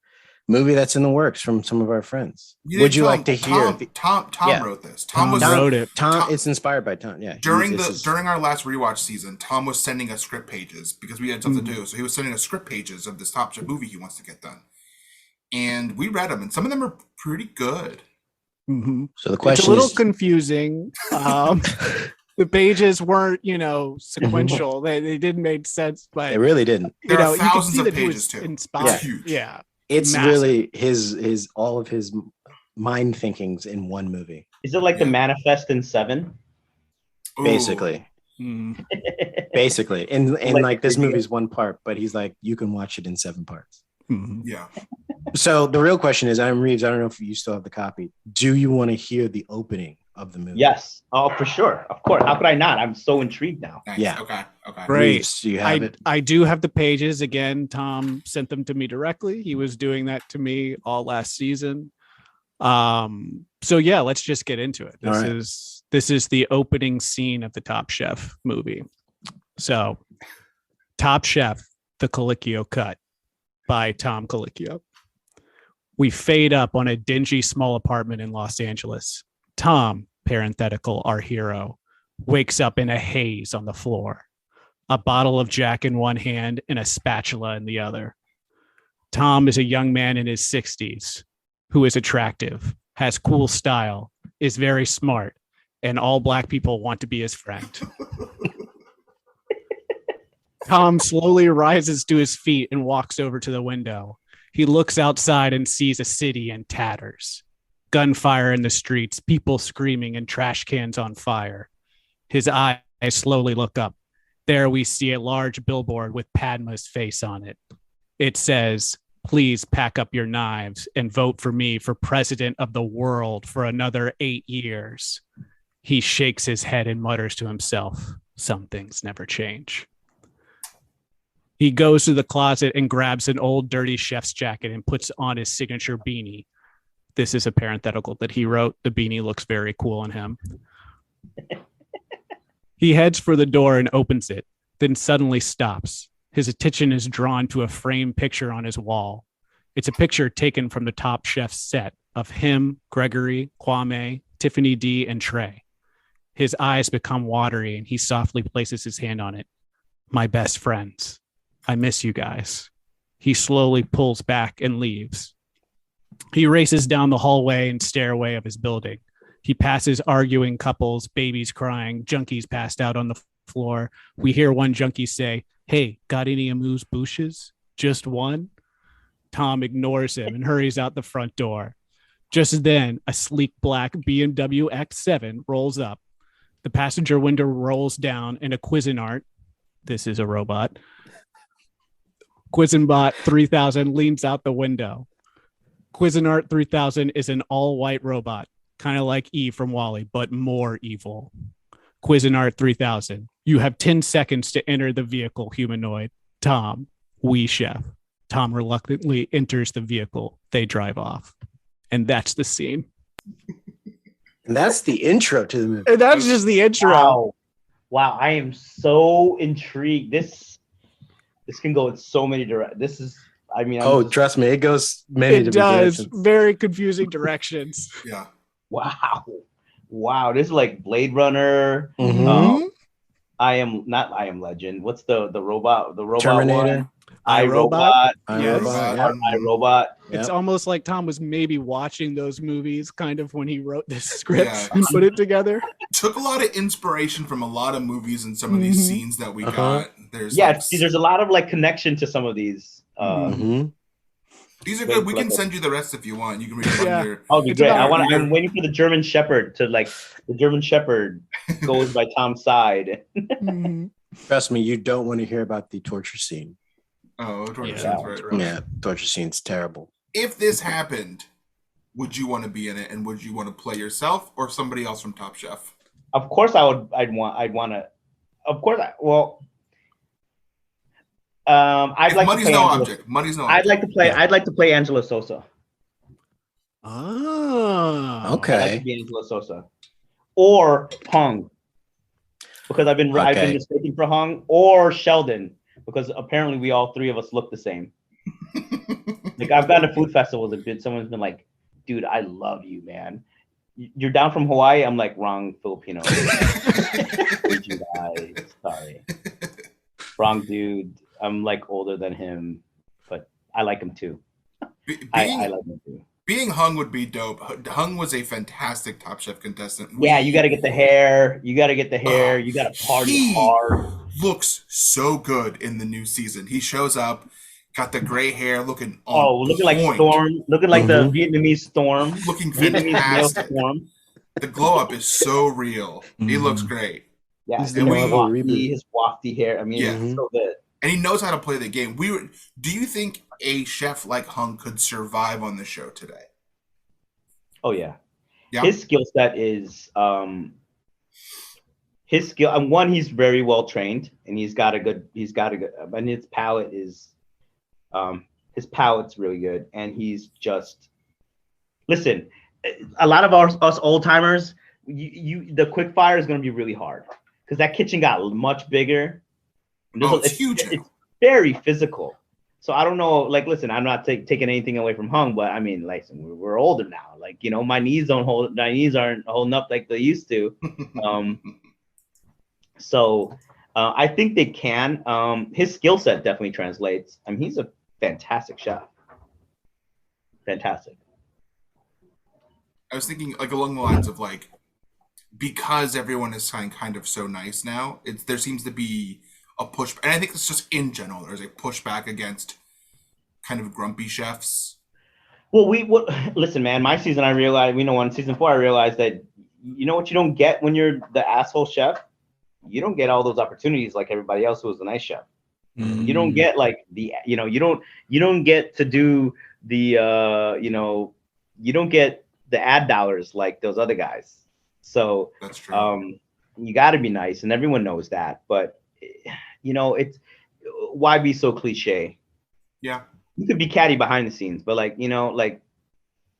movie that's in the works from some of our friends. Would you like to hear? Tom wrote this. Tom wrote it. It's inspired by Tom. Yeah. During our last rewatch season, Tom was sending us script pages because we had something to do. So he was sending us script pages of this Top Chef movie he wants to get done, and we read them, and some of them are pretty good. Mm-hmm. So the question is a little confusing. The pages weren't, sequential. They didn't make sense, but they really didn't. There are thousands of pages too. Inspired. Yeah. It's massive. Really his all of his mind thinkings in one movie. Is it like the Manifest in 7? Basically. Basically. And like this movie is one part, but he's like, you can watch it in 7 parts. Yeah. So the real question is, Adam Reeves, I don't know if you still have the copy. Do you want to hear the opening of the movie? Yes. Oh, for sure. Of course. How could I not? I'm so intrigued now. Nice. Yeah. Okay. Great. Reeves, do you have it? I do have the pages. Again, Tom sent them to me directly. He was doing that to me all last season. So yeah, let's just get into it. This is the opening scene of the Top Chef movie. So, Top Chef, the Colicchio cut by Tom Colicchio. We fade up on a dingy small apartment in Los Angeles. Tom, parenthetical, our hero, wakes up in a haze on the floor, a bottle of Jack in one hand and a spatula in the other. Tom is a young man in his 60s who is attractive, has cool style, is very smart, and all Black people want to be his friend. Tom slowly rises to his feet and walks over to the window. He looks outside and sees a city in tatters. Gunfire in the streets, people screaming, and trash cans on fire. His eyes slowly look up. There we see a large billboard with Padma's face on it. It says, "Please pack up your knives and vote for me for president of the world for another 8 years." He shakes his head and mutters to himself, "Some things never change." He goes to the closet and grabs an old dirty chef's jacket and puts on his signature beanie. This is a parenthetical that he wrote. The beanie looks very cool on him. He heads for the door and opens it, then suddenly stops. His attention is drawn to a framed picture on his wall. It's a picture taken from the Top Chef set of him, Gregory, Kwame, Tiffany D, and Trey. His eyes become watery and he softly places his hand on it. "My best friends. I miss you guys." He slowly pulls back and leaves. He races down the hallway and stairway of his building. He passes arguing couples, babies crying, junkies passed out on the floor. We hear one junkie say, "Hey, got any amuse bouches? Just one?" Tom ignores him and hurries out the front door. Just then, a sleek black BMW X7 rolls up. The passenger window rolls down and a Cuisinart, this is a robot, Cuisinbot 3000 leans out the window. Cuisinart 3000 is an all-white robot, kind of like Eve from WALL-E, but more evil. Cuisinart 3000, you have 10 seconds to enter the vehicle, humanoid. Tom, we chef. Tom reluctantly enters the vehicle. They drive off. And that's the scene. And that's the intro to the movie. And that's just the intro. Wow, I am so intrigued. This can go in so many directions. This is, I mean, trust me, it goes many it different does directions. very confusing directions. Yeah. Wow, this is like Blade Runner. Mm-hmm. I am Legend. What's the robot? The robot Terminator. One? iRobot. Yes. iRobot. It's almost like Tom was maybe watching those movies kind of when he wrote this script and put it together. Took a lot of inspiration from a lot of movies and some of these scenes that we got. There's there's a lot of like connection to some of these. These are good. We can send you the rest if you want. You can read them on your. Oh, be great. I'm waiting for the German Shepherd to the German Shepherd goes by Tom's side. Trust me, you don't want to hear about the torture scene. Oh, torture scene's right. Yeah, torture scene's terrible. If this happened, would you want to be in it, and would you want to play yourself or somebody else from Top Chef? Of course, I'd want to. Of course, I'd like money's to play no Angela. object. Money's no I'd object. I'd like to play Angela Sosa. Oh, okay. I'd like to be Angela Sosa, or Hung, because I've been mistaken for Hung, or Sheldon, because apparently we all three of us look the same. Like I've gone to food festivals and someone's been like, "Dude, I love you, man. You're down from Hawaii." I'm like, "Wrong, Filipino." You guys, sorry, wrong dude. I'm like older than him, but I like him too. I like him too. Being Hung would be dope. Hung was a fantastic Top Chef contestant. Yeah, you got to get the hair. You got to party hard. Looks so good in the new season. He shows up, got the gray hair, looking looking point. like Storm, looking like the Vietnamese Storm, looking Vietnamese male fantastic. Storm. The glow up is so real. He looks great. Yeah, He's the And Marvel reboot. his wafty hair. I mean, Yeah. it's so good. And he knows how to play the game. Do you think a chef like Hung could survive on the show today? Oh yeah. Yeah. His skill set is his skill. And one, he's very well trained, and he's got a good. And his palate's really good, and he's just. Listen, a lot of us old timers, the quick fire is going to be really hard because that kitchen got much bigger. It's huge. It's very physical. So I don't know. Like, listen, I'm not taking anything away from Hung, but I mean, like, we're older now. Like, you know, my knees aren't holding up like they used to. So I think they can. His skill set definitely translates. I mean, he's a fantastic chef. Fantastic. I was thinking like along the lines of like, because everyone is kind of so nice now, there seems to be a push, and I think it's just in general there's a pushback against kind of grumpy chefs. Well, listen, man. My season, I realized, on season 4, I realized that you know what you don't get when you're the asshole chef. You don't get all those opportunities like everybody else who was the nice chef. Mm. You don't get like you don't get to do the you don't get the ad dollars like those other guys. So that's true. You got to be nice, and everyone knows that. But it's why be so cliche? Yeah, you could be catty behind the scenes, but when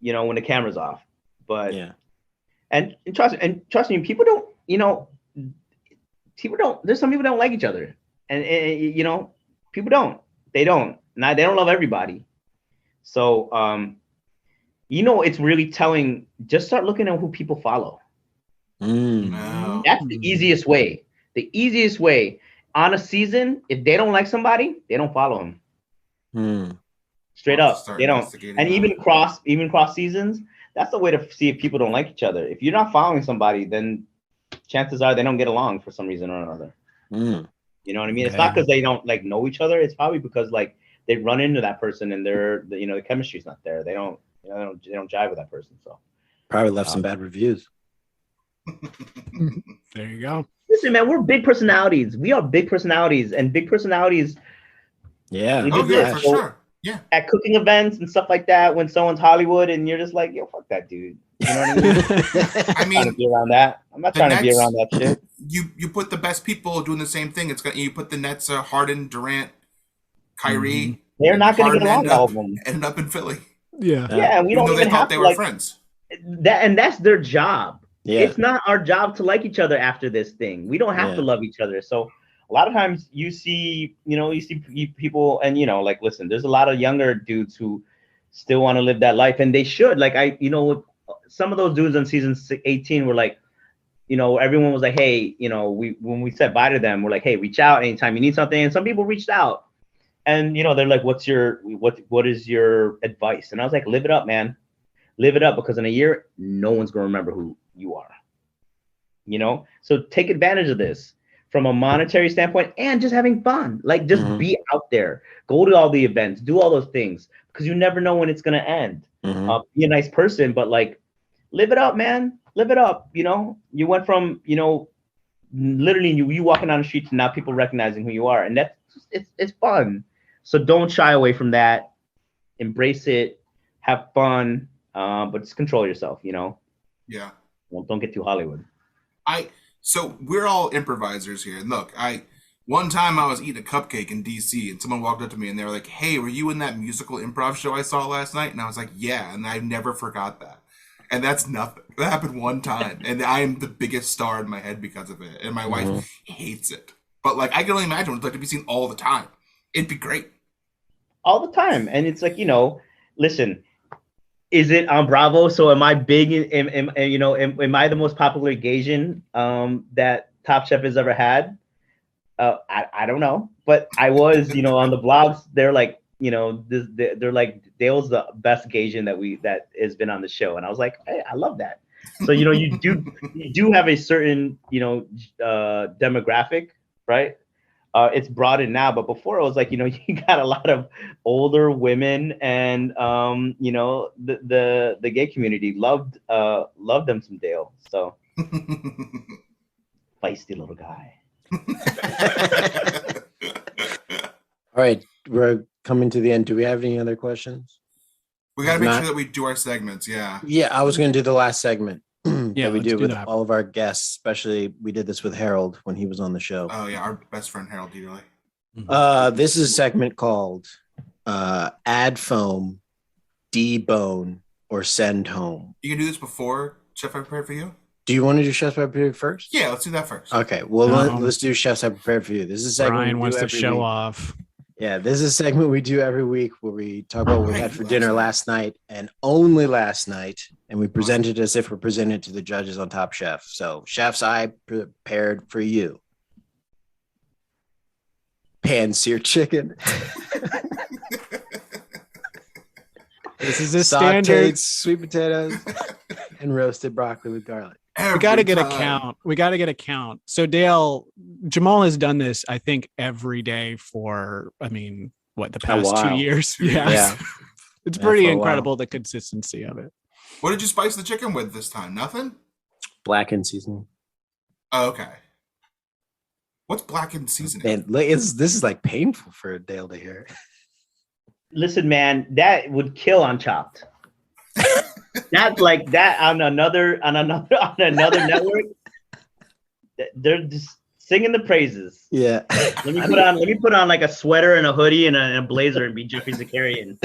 the camera's off. But yeah, and trust me, people don't. There's some people don't like each other, and people don't. They don't love everybody. So it's really telling. Just start looking at who people follow. That's the easiest way. The easiest way on a season, if they don't like somebody, they don't follow them. Straight up, they don't. And even cross seasons, that's the way to see if people don't like each other. If you're not following somebody, then chances are they don't get along for some reason or another. You know what I mean? Okay. It's not because they don't like know each other. It's probably because like they run into that person and the chemistry's not there. They don't jive with that person. So probably left some bad reviews. There you go. Listen, man, we're big personalities. We are big personalities, and big personalities. Yeah. For sure. Yeah. At cooking events and stuff like that, when someone's Hollywood and you're just like, yo, fuck that dude. You know what I mean? I'm not trying to be around that. I'm not trying to be around that shit. You put the best people doing the same thing. You put the Nets, Harden, Durant, Kyrie. Mm-hmm. They're not going to get along, all of them. Ended up in Philly. Yeah. Yeah, and we don't even have they to were friends. That's their job. Yeah. It's not our job to like each other after this thing. We don't have to love each other. So a lot of times you see people and listen, there's a lot of younger dudes who still want to live that life, and they should. Like some of those dudes on season 18 were like, everyone was like, hey, when we said bye to them, we're like, hey, reach out anytime you need something. And some people reached out, and they're like, what is your advice? And I was like, live it up, man. Live it up, because in a year, no one's gonna remember who you are. So take advantage of this from a monetary standpoint and just having fun. Like, just be out there, go to all the events, do all those things, because you never know when it's gonna end. Be a nice person, but like, live it up, man. Live it up. You went from literally you walking down the street to now people recognizing who you are, and it's fun. So don't shy away from that. Embrace it. Have fun. But just control yourself. Yeah. Well, don't get too Hollywood. So we're all improvisers here. And look, one time I was eating a cupcake in DC and someone walked up to me and they were like, hey, were you in that musical improv show I saw last night? And I was like, yeah. And I never forgot that. And that's nothing. That happened one time. And I am the biggest star in my head because of it. And my wife hates it. But like, I can only imagine what it's like to be seen all the time. It'd be great. All the time. And it's like, listen, is it on Bravo? So am I big? Am I the most popular Gaysian that Top Chef has ever had? I don't know, but I was, on the blogs. They're like, they're like, Dale's the best Gaysian that has been on the show, and I was like, hey, I love that. So you do have a certain demographic, right? It's broadened now, but before it was like, you got a lot of older women, and the gay community loved them some Dale. So feisty little guy. All right, we're coming to the end. Do we have any other questions? We got to make sure that we do our segments. Yeah. Yeah, I was going to do the last segment that we do with that. all of our guests, especially we did this with Harold when he was on the show. Oh, yeah. Our best friend, Harold Dieterle. This is a segment called Add Foam, Debone, or Send Home. You can do this before Chef I Prepared for You? Do you want to do Chefs I Prepared first? Yeah, let's do that first. Okay, well, let's do Chefs I Prepared for You. This is a segment Brian wants to show off. Yeah, this is a segment we do every week where we talk about what we had for dinner last night and only last night, and we present it as if we're presenting it to the judges on Top Chef. So, Chefs I Prepared for You. Pan-seared chicken. This is a Sauteed standard. sweet potatoes and roasted broccoli with garlic. We got to get a count. We got to get a count. So Dale, Jamal has done this, I think, every day for, the past 2 years? Yeah. It's pretty incredible, the consistency of it. What did you spice the chicken with this time? Nothing? Blackened seasoning. Oh, okay. What's blackened seasoning? Man, this is like painful for Dale to hear. Listen, man, that would kill on Chopped. That's like that on another network. They're just singing the praises. Yeah. Let me put on like a sweater and a hoodie and a blazer and be Jeffrey Zakarian.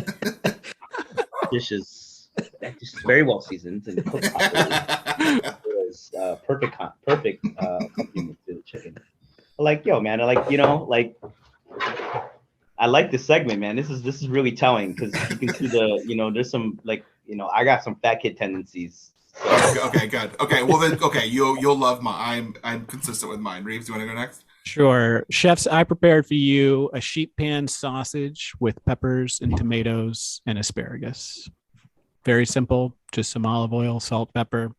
Dishes that just very well seasoned and cooked properly. It was perfect accompaniment to the chicken. Like, yo, man, I like this segment, man. This is really telling because you can see there's some I got some fat kid tendencies. So. Okay, good. Okay, well then, you'll love mine. I'm consistent with mine. Reeves, do you want to go next? Sure. Chefs, I prepared for you a sheep pan sausage with peppers and tomatoes and asparagus. Very simple. Just some olive oil, salt, pepper.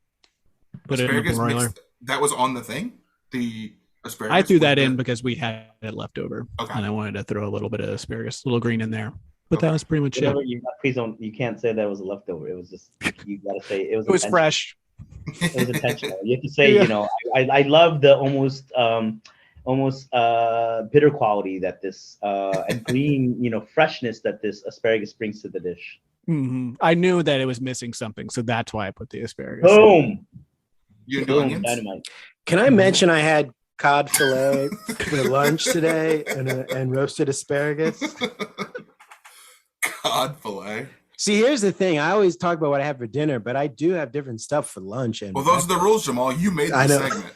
Put asparagus it in the broiler. That was on the thing? The asparagus? I threw that in because we had it left over. Okay. And I wanted to throw a little bit of asparagus, a little green in there. But that was pretty much it. Please don't. You can't say that was a leftover. It was just. You gotta say it was. It was fresh. It was intentional. You have to say, I love the almost bitter quality that this and green, freshness that this asparagus brings to the dish. Mm-hmm. I knew that it was missing something, so that's why I put the asparagus. Boom. Boom. Dynamite. Can I mention I had cod fillet for lunch today and roasted asparagus? Cod fillet. See, here's the thing. I always talk about what I have for dinner, but I do have different stuff for lunch. And those are the rules, Jamal. You made this segment.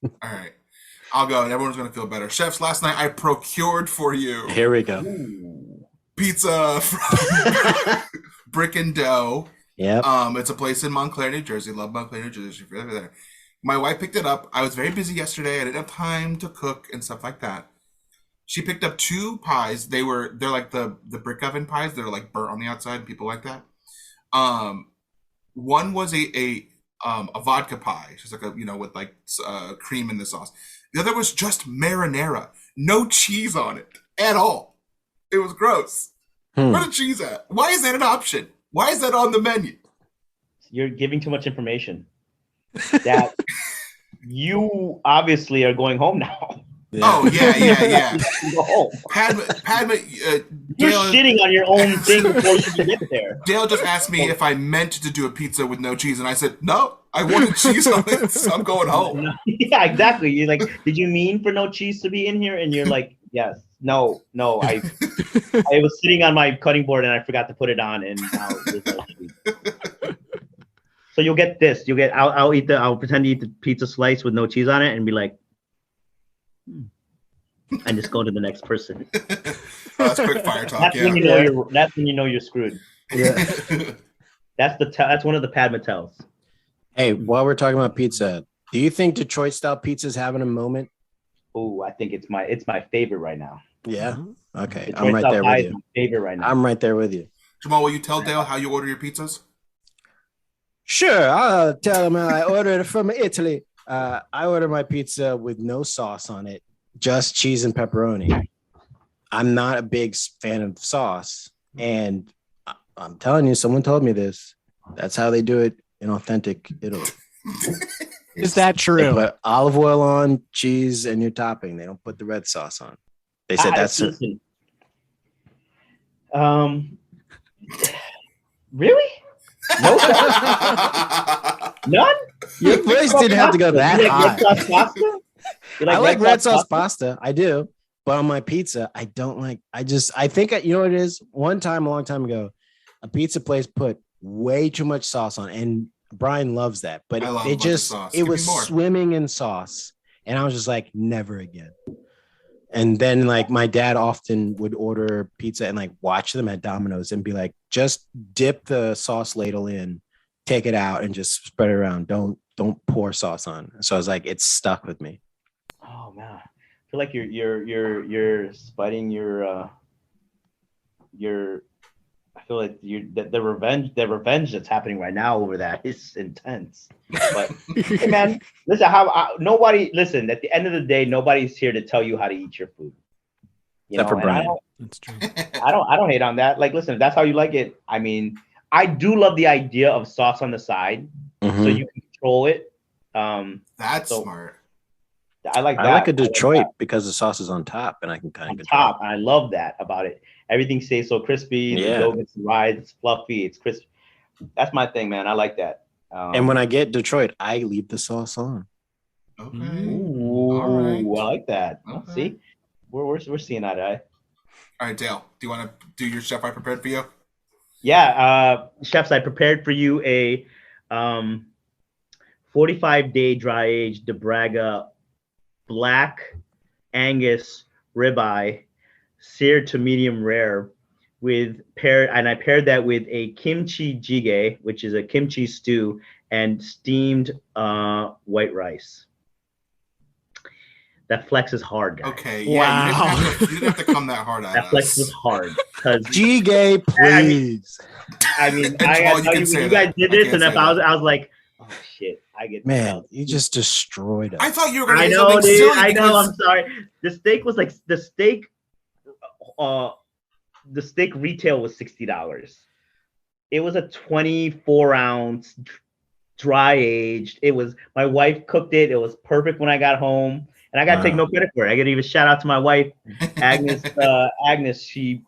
All right. I'll go, and everyone's going to feel better. Chefs, last night I procured for you. Here we go. Pizza from Brick and Dough. Yep. It's a place in Montclair, New Jersey. Love Montclair, New Jersey. If you're ever there. My wife picked it up. I was very busy yesterday. I didn't have time to cook and stuff like that. She picked up 2 pies. They're like the brick oven pies. They're like burnt on the outside. People like that. One was a vodka pie. It's like with like cream in the sauce. The other was just marinara, no cheese on it at all. It was gross. Where's the cheese at? Why is that an option? Why is that on the menu? You're giving too much information. That you obviously are going home now. Yeah. Oh yeah. No. Padma, You're Dale, shitting on your own thing before you can get there. Dale just asked me if I meant to do a pizza with no cheese, and I said no. I wanted cheese on it, so I'm going home. Yeah, exactly. You're like, did you mean for no cheese to be in here? And you're like, yes, no. I was sitting on my cutting board and I forgot to put it on, and now there's no cheese. So you'll get this. I'll pretend to eat the pizza slice with no cheese on it and be like. And just go to the next person. That's quick fire talk. That's when you know you're screwed. Yeah. That's one of the Padma tells. Hey, while we're talking about pizza, do you think Detroit style pizza is having a moment? Oh, I think it's my favorite right now. Yeah. Okay. Detroit I'm right there with you. My favorite right now. I'm right there with you. Jamal, will you tell Dale how you order your pizzas? Sure. I'll tell him how I ordered it from Italy. I order my pizza with no sauce on it, just cheese and pepperoni. I'm not a big fan of sauce. And I'm telling you, someone told me this. That's how they do it in authentic Italy. Is that They true? put olive oil on, cheese, and your topping. They don't put the red sauce on. They said that's it. Listen. Really? No sauce? None? Your voice didn't have to go that you high. like red sauce pasta? I like red sauce pasta. I do. But on my pizza, I don't like. I think you know what it is. One time, a long time ago, a pizza place put way too much sauce on, and Brian loves that. But it was swimming in sauce, and I was just like, never again. And then like my dad often would order pizza and like watch them at Domino's and be like, just dip the sauce ladle in, take it out, and just spread it around. Don't pour sauce on. So I was like, it's stuck with me. Oh man, I feel like you're spiting your. I feel like the revenge that's happening right now over that is intense. But hey man, listen, listen. At the end of the day, nobody's here to tell you how to eat your food. Except for Brian. That's true. I don't hate on that. Like, listen, if that's how you like it. I mean, I do love the idea of sauce on the side, so you can control it. That's smart. I like that. I like a Detroit because the sauce is on top, and I can kind of on top. And I love that about it. Everything stays so crispy. The dough gets rise. It's fluffy. It's crispy. That's my thing, man. I like that. And when I get Detroit, I leave the sauce on. Okay. Ooh, all right. I like that. Okay. See, we're seeing eye to eye. All right, Dale. Do you want to do your chef I prepared for you? Yeah, chefs, I prepared for you a 45-day dry aged De Braga Black Angus ribeye, seared to medium rare, I paired that with a kimchi jjigae, which is a kimchi stew, and steamed white rice. That flex is hard, guys. Okay, yeah, wow. You didn't have to come that hard at that us. flex was hard. Jjigae, please. I mean, you guys did this, and if I was like, oh shit, I get man, you just destroyed us. I thought you were gonna. I know, dude. I know. I'm sorry. The steak was like the steak retail was $60. It was a 24-ounce dry aged. It was my wife cooked it. It was perfect when I got home, and I got to take no credit for it. I got to even shout out to my wife, Agnes. Agnes, she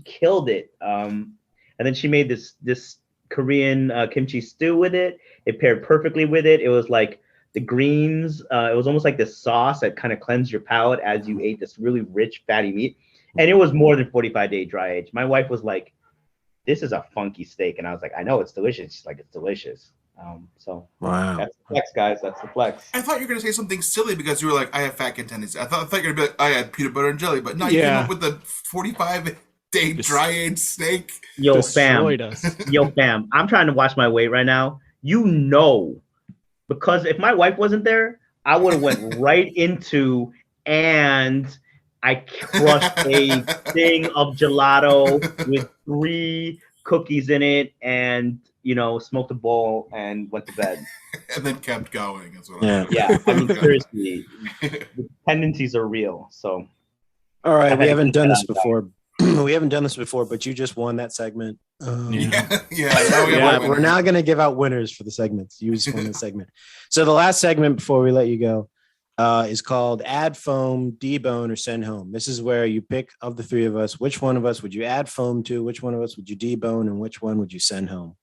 killed it. And then she made this Korean kimchi stew with it. It paired perfectly with it. It was like the greens. It was almost like this sauce that kind of cleansed your palate as you ate this really rich, fatty meat. And it was more than 45-day dry age. My wife was like, this is a funky steak. And I was like, I know it's delicious. She's like, it's delicious. So wow. That's the flex, guys. That's the flex. I thought you were going to say something silly because you were like, I have fat contentancy. I thought you were going to be like, I had peanut butter and jelly. But no, you came up with the 45-day dry aged steak. Yo, fam. I'm trying to watch my weight right now. You know, because if my wife wasn't there, I would have went right into and I crushed a thing of gelato with 3 cookies in it and, smoked a bowl and went to bed. And then kept going. That's what yeah. I mean, seriously, the tendencies are real. So, all right. We haven't done this before. We haven't done this before, but you just won that segment. We're now going to give out winners for the segments. You just won the segment. So the last segment before we let you go is called Add Foam, Debone, or Send Home. This is where you pick of the 3 of us, which one of us would you add foam to, which one of us would you debone, and which one would you send home?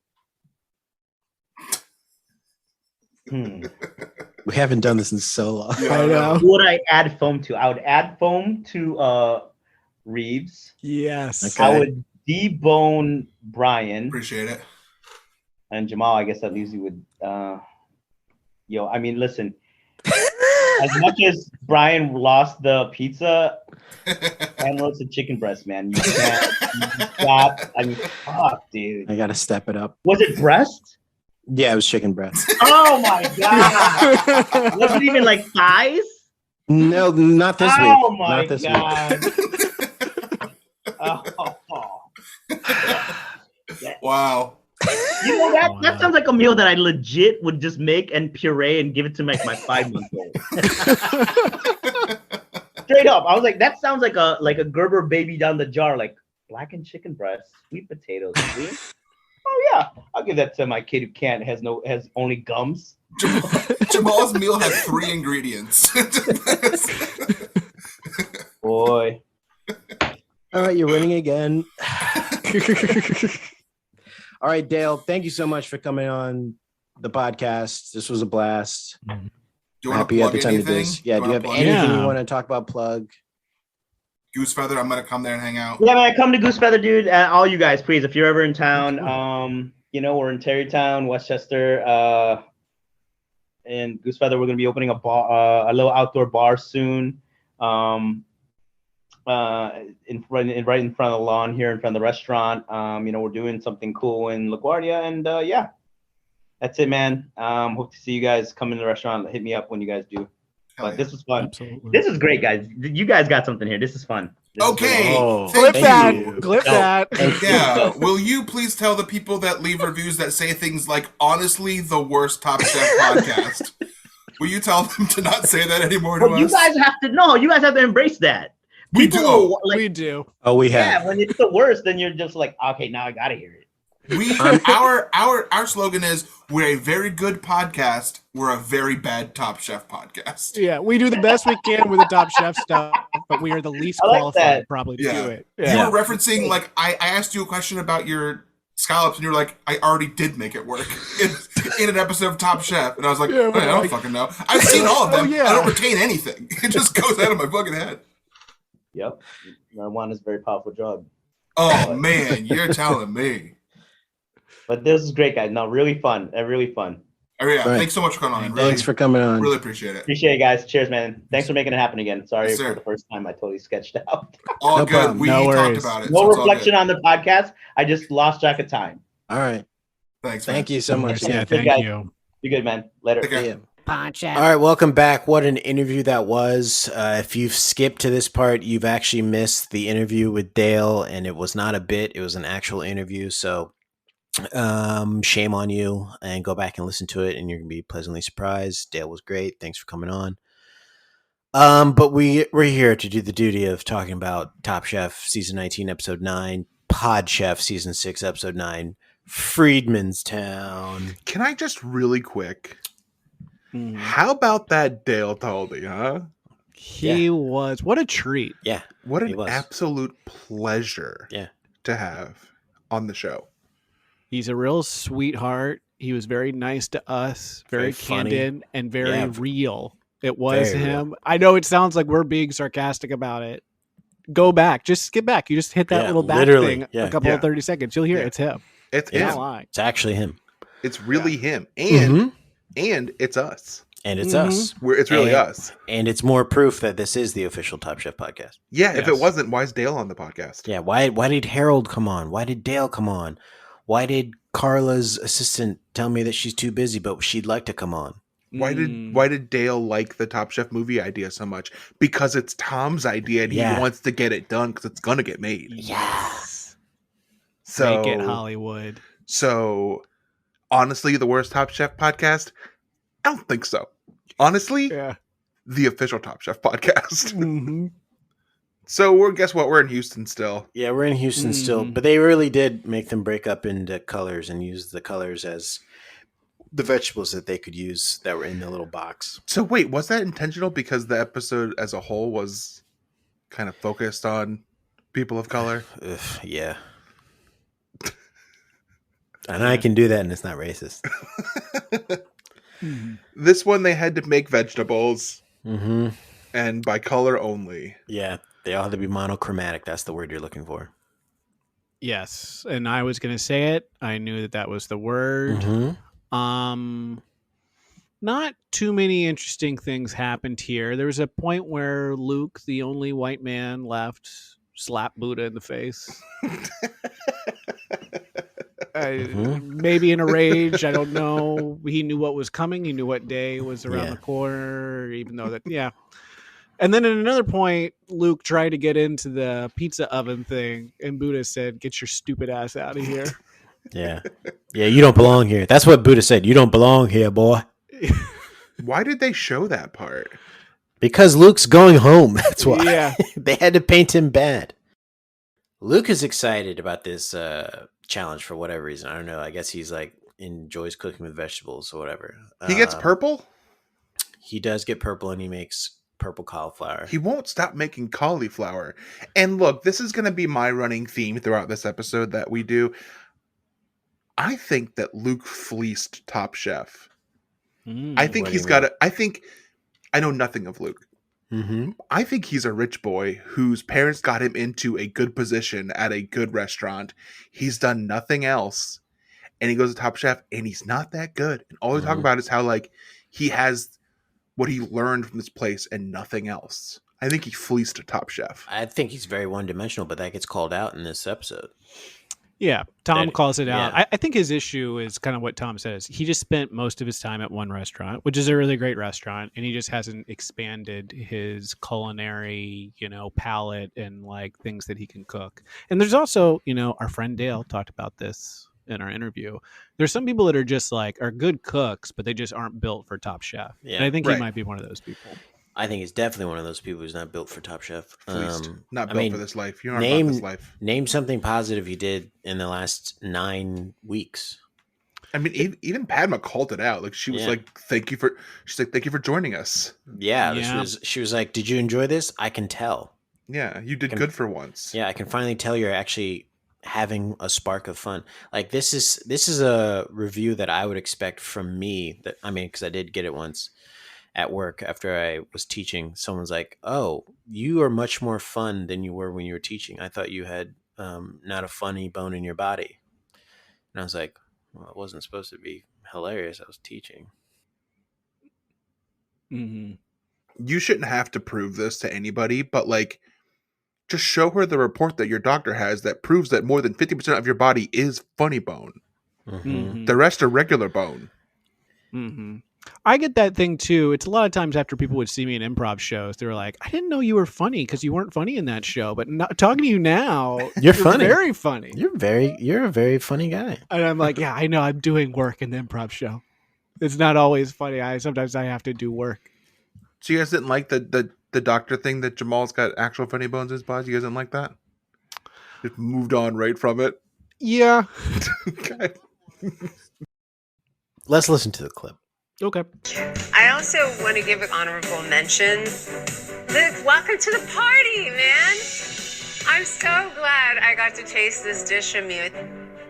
We haven't done this in so long. I know. Who would I add foam to? I would add foam to Reeves. Yes. Okay. I would debone Brian. Appreciate it. And Jamal, I guess that leaves you with I mean, listen. As much as Brian lost the pizza, and lost the chicken breast, man. You can't stop. I mean, fuck, dude. I gotta step it up. Was it breast? Yeah, it was chicken breast. Oh my god! Was it even like thighs? No, not this week. Oh my not this god! Week. Wow. You know that sounds like a meal that I legit would just make and puree and give it to my 5-month-old. Straight up, I was like, that sounds like a Gerber baby down the jar, like blackened chicken breast, sweet potatoes, sweet. Oh yeah, I'll give that to my kid who has only gums. Jamal's meal has 3 ingredients. Boy. All right, you're winning again. All right, Dale, thank you so much for coming on the podcast. This was a blast. Do you want Happy to you had plug the time anything? to do this. Yeah, do you have plug anything Yeah. you want to talk about? Plug. Goose Feather, I'm gonna come there and hang out. Yeah, man, come to Goose Feather, dude. All you guys, please, if you're ever in town, we're in Terrytown, Westchester, and Goose Feather. We're gonna be opening a bar, a little outdoor bar soon. Right in front of the lawn here, in front of the restaurant. We're doing something cool in LaGuardia, and yeah, that's it, man. Hope to see you guys come in the restaurant. Hit me up when you guys do. Hell But yeah. this was fun. Absolutely. This is great, guys. You guys got something here. This is fun. This is Okay. Oh, Thank Clip that. you. Clip No. that. Yeah. Will you please tell the people that leave reviews that say things like, honestly, the worst Top Chef podcast? Will you tell them to not say that anymore to Well, us? you guys have to know. You guys have to embrace that. We People do. will, like, We do. Oh, we yeah, have. when it's the worst, then you're just like, okay, now I gotta hear it. Our slogan is, we're a very good podcast. We're a very bad Top Chef podcast. Yeah, we do the best we can with the Top Chef stuff, but we are the least I like qualified that. probably to Yeah. do it. You Yeah. were referencing, like, I asked you a question about your scallops, and you were like, I already did make it work in an episode of Top Chef. And I was like, Yeah, I don't like- fucking know. I've seen all of them. Oh, yeah. I don't retain anything. It just goes out of my fucking head. Yep. Marijuana is a very powerful drug. Oh, man, you're telling me. But this is great, guys. No, really fun. Really fun. Oh, yeah. Right. Thanks so much for coming on. Really, Thanks for coming on. really appreciate it. Appreciate it, guys. Cheers, man. Thanks for making it happen again. Sorry Yes, sir. for the first time I totally sketched out. All No good. problem. We No talked worries. about it. No so it's all reflection good. on the podcast. I just lost track of time. All right. Thanks, man. Thank you so much. Yeah, Good thank guys. you. Be good, man. Later. Take care. Yeah. All right, welcome back. What an interview that was. If you've skipped to this part, you've actually missed the interview with Dale, and it was not a bit. It was an actual interview. So shame on you, and go back and listen to it, and you're going to be pleasantly surprised. Dale was great. Thanks for coming on. But we're here to do the duty of talking about Top Chef Season 19, Episode 9, Pod Chef Season 6, Episode 9, Freedman's Town. Can I just really quick? Mhm. How about that Dale Talde, huh? He was what a treat. Yeah. What He an was. absolute pleasure Yeah. to have on the show. He's a real sweetheart. He was very nice to us, very Very funny. candid, and very Yeah. real. It was Very him. I know it sounds like we're being sarcastic about it. Go back. Just skip back. You just hit that Yeah, little back literally. thing Yeah. a couple Yeah. of 30 seconds. You'll hear Yeah. it's him. It's He's Yeah. not him. lying. It's actually him. It's really him, and Mhm. and it's us. And it's Mhm. us. It's really And- us. And it's more proof that this is the official Top Chef podcast. Yeah. If it Yes. wasn't, why is Dale on the podcast? Yeah. Why did Harold come on? Why did Dale come on? Why did Carla's assistant tell me that she's too busy, but she'd like to come on? Why did Dale like the Top Chef movie idea so much? Because it's Tom's idea, and Yeah. he wants to get it done because it's gonna get made. Yes. So Make it Hollywood. So, honestly, the worst Top Chef podcast? I don't think so. Honestly, Yeah. the official Top Chef podcast. Mhm. So, guess what? We're in Houston still. Yeah, we're in Houston still, Mhm. but they really did make them break up into colors and use the colors as the vegetables that they could use that were in the little box. So, wait, was that intentional? Because the episode as a whole was kind of focused on people of color. Ugh, yeah. And I can do that and it's not racist. Mhm. This one, they had to make vegetables Mm-hmm. and by color only. Yeah, they all had to be monochromatic. That's the word you're looking for. Yes. And I was going to say it. I knew that that was the word. Mm-hmm. Not too many interesting things happened here. There was a point where Luke, the only white man left, slapped Buddha in the face. Maybe in a rage. I don't know. He knew what was coming. He knew what day was around Yeah. the corner, even though that, yeah. And then at another point, Luke tried to get into the pizza oven thing, and Buddha said, "Get your stupid ass out of here." Yeah. Yeah, you don't belong here. That's what Buddha said. You don't belong here, boy. Why did they show that part? Because Luke's going home. That's why. Yeah. They had to paint him bad. Luke is excited about this challenge for whatever reason. I don't know. I guess he's like enjoys cooking with vegetables or whatever. He gets purple? He does get purple, and he makes purple cauliflower. He won't stop making cauliflower. And look, this is going to be my running theme throughout this episode that we do. I think that Luke fleeced Top Chef. I think he's got I know nothing of Luke. Mm-hmm. I think he's a rich boy whose parents got him into a good position at a good restaurant. He's done nothing else. And he goes to Top Chef and he's not that good. And all they talk about is how like he has what he learned from this place and nothing else. I think he fleeced a Top Chef. I think he's very one-dimensional, but that gets called out in this episode. Yeah, Tom calls it out. Yeah. I think his issue is kind of what Tom says. He just spent most of his time at one restaurant, which is a really great restaurant, and he just hasn't expanded his culinary, palate and like things that he can cook. And there's also, our friend Dale talked about this in our interview. There's some people that are just like are good cooks, but they just aren't built for Top Chef. Yeah, and I think he might be one of those people. I think he's definitely one of those people who's not built for Top Chef. Not built for this life. You're not about this life. Name something positive you did in the last 9 weeks. I mean, even Padma called it out. Like she was like, "Thank you for." She's like, "Thank you for joining us." Yeah. She was like, "Did you enjoy this? I can tell." Yeah, you did good for once. Yeah, I can finally tell you're actually having a spark of fun. Like this is a review that I would expect from me. Because I did get it once at work after I was teaching. Someone's like, "Oh, you are much more fun than you were when you were teaching. I thought you had not a funny bone in your body." And I was like, "Well, it wasn't supposed to be hilarious. I was teaching." Mm-hmm. You shouldn't have to prove this to anybody, but like, just show her the report that your doctor has that proves that more than 50% of your body is funny bone. Mm-hmm. The rest are regular bone. Mm-hmm. I get that thing too. It's a lot of times after people would see me in improv shows, they were like, "I didn't know you were funny because you weren't funny in that show, but talking to you now, you're funny, very funny. You're a very funny guy." And I'm like, "Yeah, I know. I'm doing work in the improv show. It's not always funny. Sometimes I have to do work." So you guys didn't like the doctor thing that Jamal's got actual funny bones in his body? You guys didn't like that? Just moved on right from it. Yeah. Okay. Let's listen to the clip. Okay. I also want to give an honorable mention. Luke, welcome to the party, man. I'm so glad I got to taste this dish from you.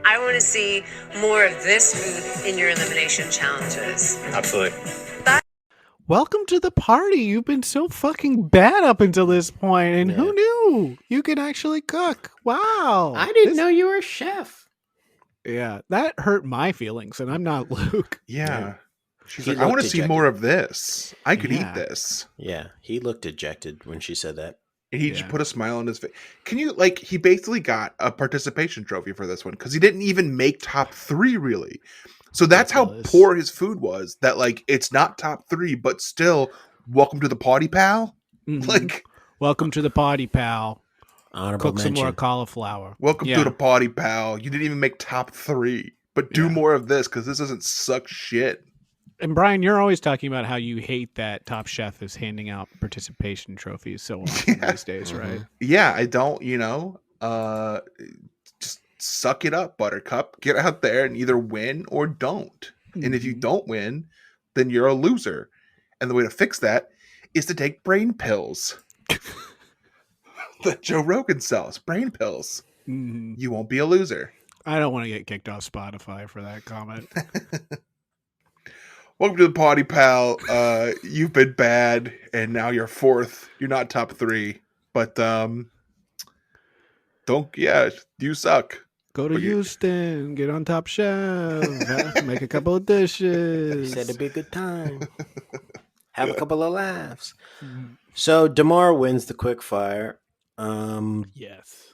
I want to see more of this food in your elimination challenges. Absolutely. Welcome to the party. You've been so fucking bad up until this point, and who knew you can actually cook? Wow. I didn't know you were a chef. Yeah, that hurt my feelings, and I'm not Luke. Yeah. She's like, I want to see more of this. I could eat this. Yeah, he looked dejected when she said that. And he just put a smile on his face. Can you, like, he basically got a participation trophy for this one because he didn't even make top 3, really. So that's how poor his food was, that, like, it's not top 3, but still, welcome to the party, pal. Mm-hmm. Like, welcome to the party, pal. Honorable Cook mention. some more cauliflower. Welcome to the party, pal. You didn't even make top 3, but do more of this because this doesn't suck shit. And Brian, you're always talking about how you hate that Top Chef is handing out participation trophies so often these days, right? Yeah, I don't, just suck it up, Buttercup. Get out there and either win or don't. Mm-hmm. And if you don't win, then you're a loser. And the way to fix that is to take brain pills. That Joe Rogan sells, brain pills. Mm-hmm. You won't be a loser. I don't want to get kicked off Spotify for that comment. Welcome to the party, pal. You've been bad, and now you're 4th. You're not top 3, but you suck. Go to Houston, get on Top Chef, make a couple of dishes. Said it'd be a good time. Have a couple of laughs. So DeMar wins the quickfire. Yes.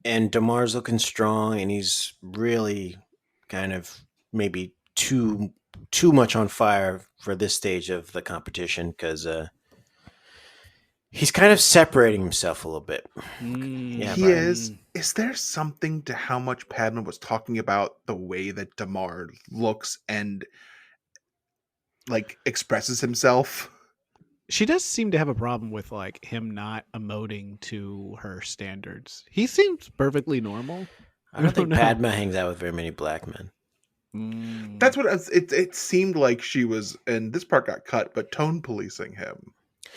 And DeMar's looking strong, and he's really kind of maybe too much on fire for this stage of the competition because he's kind of separating himself a little bit. Yeah, he is. Is there something to how much Padma was talking about the way that DeMar looks and like expresses himself? She does seem to have a problem with like him not emoting to her standards. He seems perfectly normal. I don't think know. Padma hangs out with very many black men. That's what it seemed like she was, and this part got cut, but tone policing him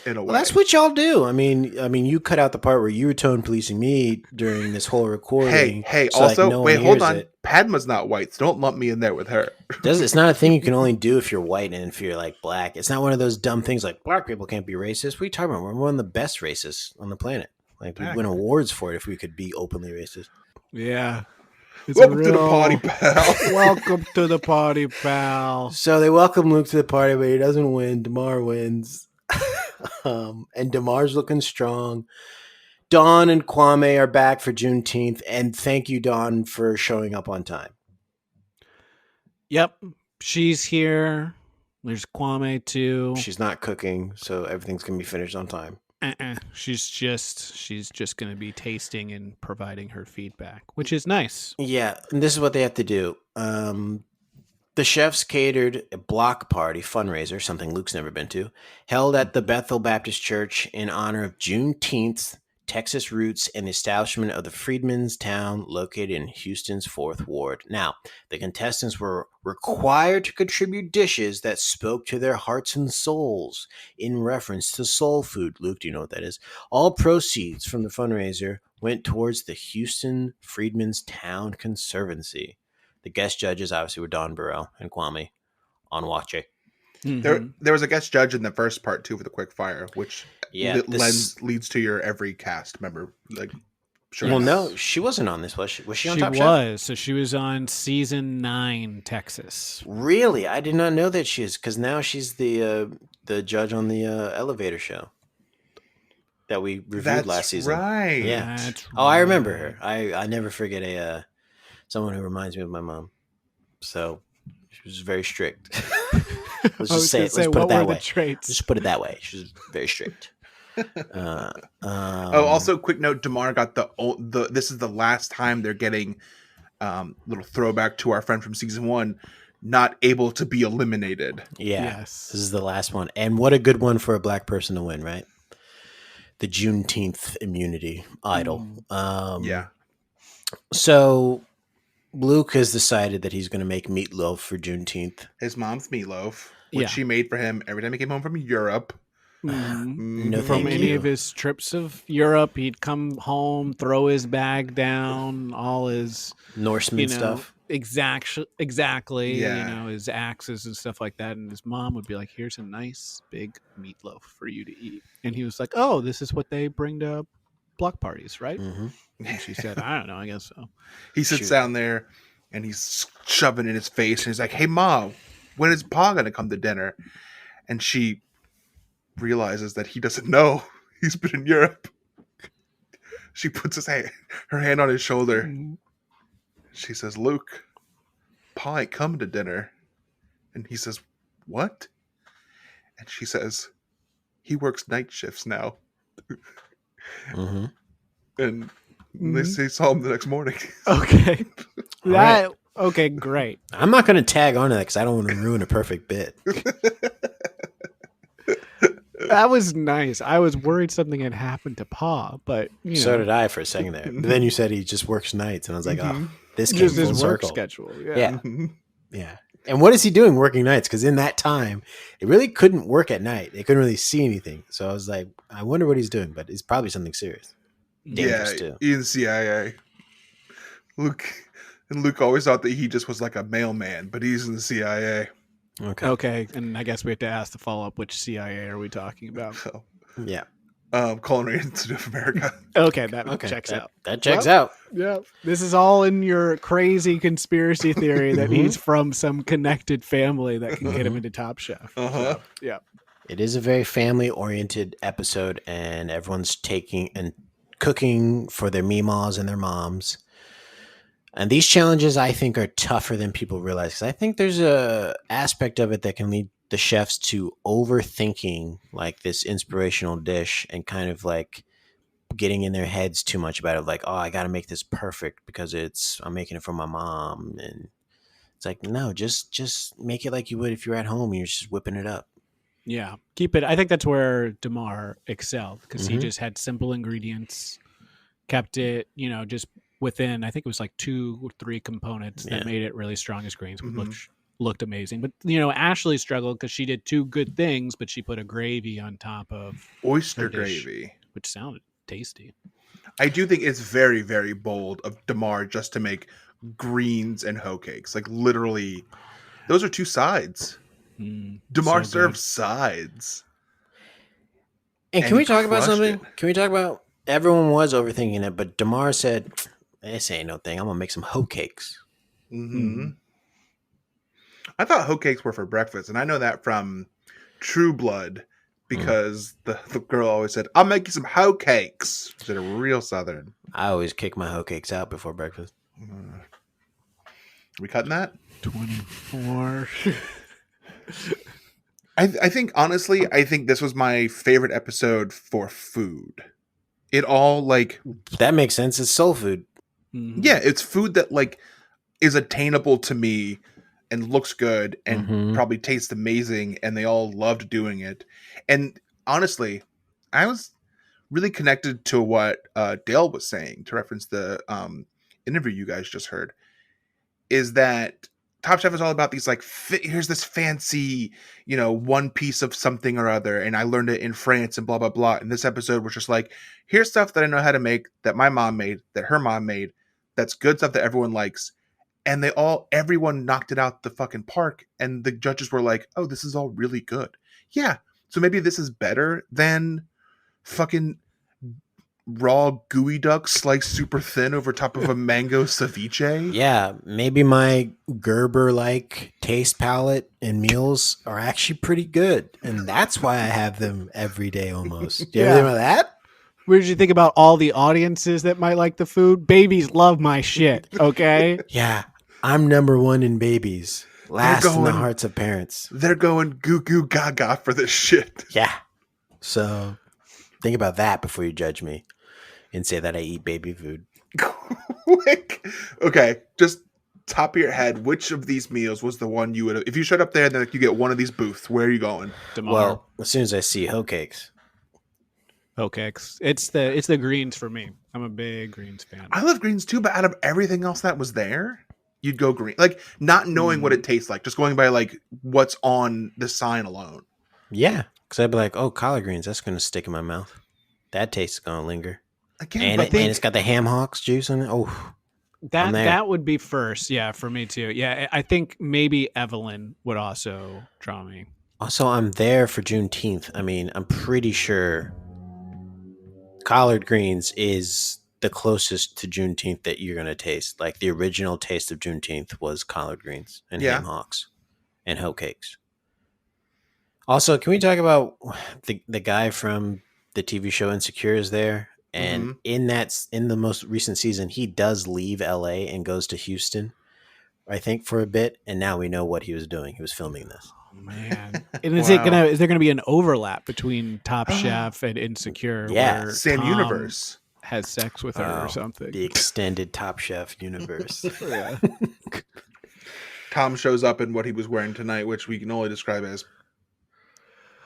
in a way. Well, that's what y'all do. I mean, you cut out the part where you were tone policing me during this whole recording. Hey. so, Also, like, no wait, one hold hears on. it. Padma's not white, so don't lump me in there with her. It's not a thing you can only do if you're white and if you're like black. It's not one of those dumb things like black people can't be racist. What are you talking about? We're one of the best racists on the planet. Like, we'd win awards for it if we could be openly racist. Yeah. Welcome to the party, pal. Welcome to the party, pal. So they welcome Luke to the party, but he doesn't win. Damar wins. And Damar's looking strong. Dawn and Kwame are back for Juneteenth. And thank you, Dawn, for showing up on time. Yep. She's here. There's Kwame, too. She's not cooking, so everything's going to be finished on time. She's just going to be tasting and providing her feedback, which is nice. Yeah, and this is what they have to do. The chefs catered a block party fundraiser, something Luke's never been to, held at the Bethel Baptist Church in honor of Juneteenth, Texas roots, and the establishment of the Freedmen's Town located in Houston's 4th Ward. Now, the contestants were required to contribute dishes that spoke to their hearts and souls in reference to soul food. Luke, do you know what that is? All proceeds from the fundraiser went towards the Houston Freedmen's Town Conservancy. The guest judges obviously were Don Burrell and Kwame Onwuachi. Mm-hmm. There was a guest judge in the first part too for the quick fire, which leads to your every cast member. Like, sure. Well, no, she wasn't on this. Was she? Was she on She Top Chef? was. So she was on season 9, Texas. Really, I did not know that she is, because now she's the judge on the elevator show that we reviewed last season. Right. Yeah. That's I remember her. I never forget someone who reminds me of my mom. So she was very strict. Let's just say it. Let's put it that way. Just put it that way. She was very strict. Also, quick note: Damar got the. This is the last time they're getting little throwback to our friend from season 1, not able to be eliminated. Yeah. Yes. This is the last one, and what a good one for a black person to win, right? The Juneteenth immunity idol. Yeah. So Luke has decided that he's going to make meatloaf for Juneteenth. His mom's meatloaf, which she made for him every time he came home from Europe. No, From thank any you. of his trips of Europe, he'd come home, throw his bag down, all his Norseman stuff. Exactly. Yeah. His axes and stuff like that. And his mom would be like, "Here's a nice big meatloaf for you to eat." And he was like, "Oh, this is what they bring to block parties, right?" Mm-hmm. And she said, "I don't know. I guess so." He sits down there and he's shoving in his face and he's like, "Hey, Mom, when is Pa going to come to dinner?" And she realizes that he doesn't know. He's been in Europe. She puts her hand on his shoulder. She says, "Luke, Pa ain't coming to dinner." And he says, "What?" And she says, "He works night shifts now." Mm-hmm. And they saw him the next morning. Okay. Right. Okay, great. I'm not going to tag on to that because I don't want to ruin a perfect bit. That was nice. I was worried something had happened to Pa, but So did I for a second there. But then you said he just works nights, and I was like, oh, this came just full his work circle. schedule. Yeah. Yeah. And what is he doing working nights? Because in that time, it really couldn't work at night. They couldn't really see anything. So I was like, I wonder what he's doing, but it's probably something serious. Dangerous too. In CIA. Luke always thought that he just was like a mailman, but he's in the CIA. Okay, and I guess we have to ask the follow-up, which CIA are we talking about? So, Yeah. Culinary Institute of America. Okay, that checks out. That checks out. Yeah, this is all in your crazy conspiracy theory that he's from some connected family that can get him into Top Chef. Uh-huh. So, yeah. It is a very family-oriented episode, and everyone's taking and cooking for their meemaws and their moms. And these challenges, I think, are tougher than people realize. Because I think there's a aspect of it that can lead the chefs to overthinking like this inspirational dish and kind of like getting in their heads too much about it. Like, oh, I got to make this perfect because I'm making it for my mom. And it's like, no, just make it like you would if you're at home and you're just whipping it up. Yeah, keep it. I think that's where Damar excelled because he just had simple ingredients, kept it, just within, I think it was like 2 or 3 components that made it really strong as greens, which looked amazing. But Ashley struggled because she did 2 good things, but she put a gravy on top of Oyster her dish, gravy, which sounded tasty. I do think it's very, very bold of Damar just to make greens and hoe cakes. Like literally, those are 2 sides. Damar serves sides. And can we talk about something? Can we talk about, everyone was overthinking it, but Damar said, this ain't no thing. I'm going to make some hoe cakes. I thought hoe cakes were for breakfast, and I know that from True Blood because the girl always said, I'll make you some hoe cakes. She said a real Southern. I always kick my hoe cakes out before breakfast. Are we cutting that? 24. I think, honestly, I think this was my favorite episode for food. It all, like... That makes sense. It's soul food. Yeah, it's food that, like, is attainable to me and looks good and probably tastes amazing, and they all loved doing it. And honestly, I was really connected to what Dale was saying, to reference the interview you guys just heard, is that Top Chef is all about these, like, here's this fancy, one piece of something or other, and I learned it in France and blah, blah, blah. And this episode was just like, here's stuff that I know how to make, that my mom made, that her mom made, that's good stuff that everyone likes. And everyone knocked it out the fucking park, and the judges were like, oh, this is all really good. Yeah, so maybe this is better than fucking raw gooey duck sliced super thin over top of a mango ceviche. Yeah, maybe my Gerber-like taste palette and meals are actually pretty good, and that's why I have them every day almost. Do you ever think about that? What did you think about all the audiences that might like the food? Babies love my shit, okay? Yeah, I'm number 1 in babies. Last in the hearts of parents. They're going goo goo gaga for this shit. Yeah. So think about that before you judge me and say that I eat baby food. Okay, just top of your head, which of these meals was the one you would have, if you showed up there and then you get one of these booths, where are you going? Damar. Well, as soon as I see hoe cakes. Hoe cakes. It's the greens for me. I'm a big greens fan. I love greens too, but out of everything else that was there, you'd go green. Like, not knowing what it tastes like, just going by, like, what's on the sign alone. Yeah, because I'd be like, oh, collard greens, that's going to stick in my mouth. That taste is going to linger. Again, and it's got the ham hocks juice in it. Oh, that would be first. Yeah, for me too. Yeah, I think maybe Evelyn would also draw me. Also, I'm there for Juneteenth. I mean, I'm pretty sure collard greens is the closest to Juneteenth that you're going to taste. Like, the original taste of Juneteenth was collard greens and ham hocks and hoe cakes. Also, can we talk about the guy from the TV show Insecure is there? And in the most recent season, he does leave LA and goes to Houston, I think, for a bit. And now we know what he was doing. He was filming this. Oh, man. And is there gonna be an overlap between Top Chef and Insecure? Yeah, where same Tom universe has sex with her or something. The extended Top Chef universe. Yeah. Tom shows up in what he was wearing tonight, which we can only describe as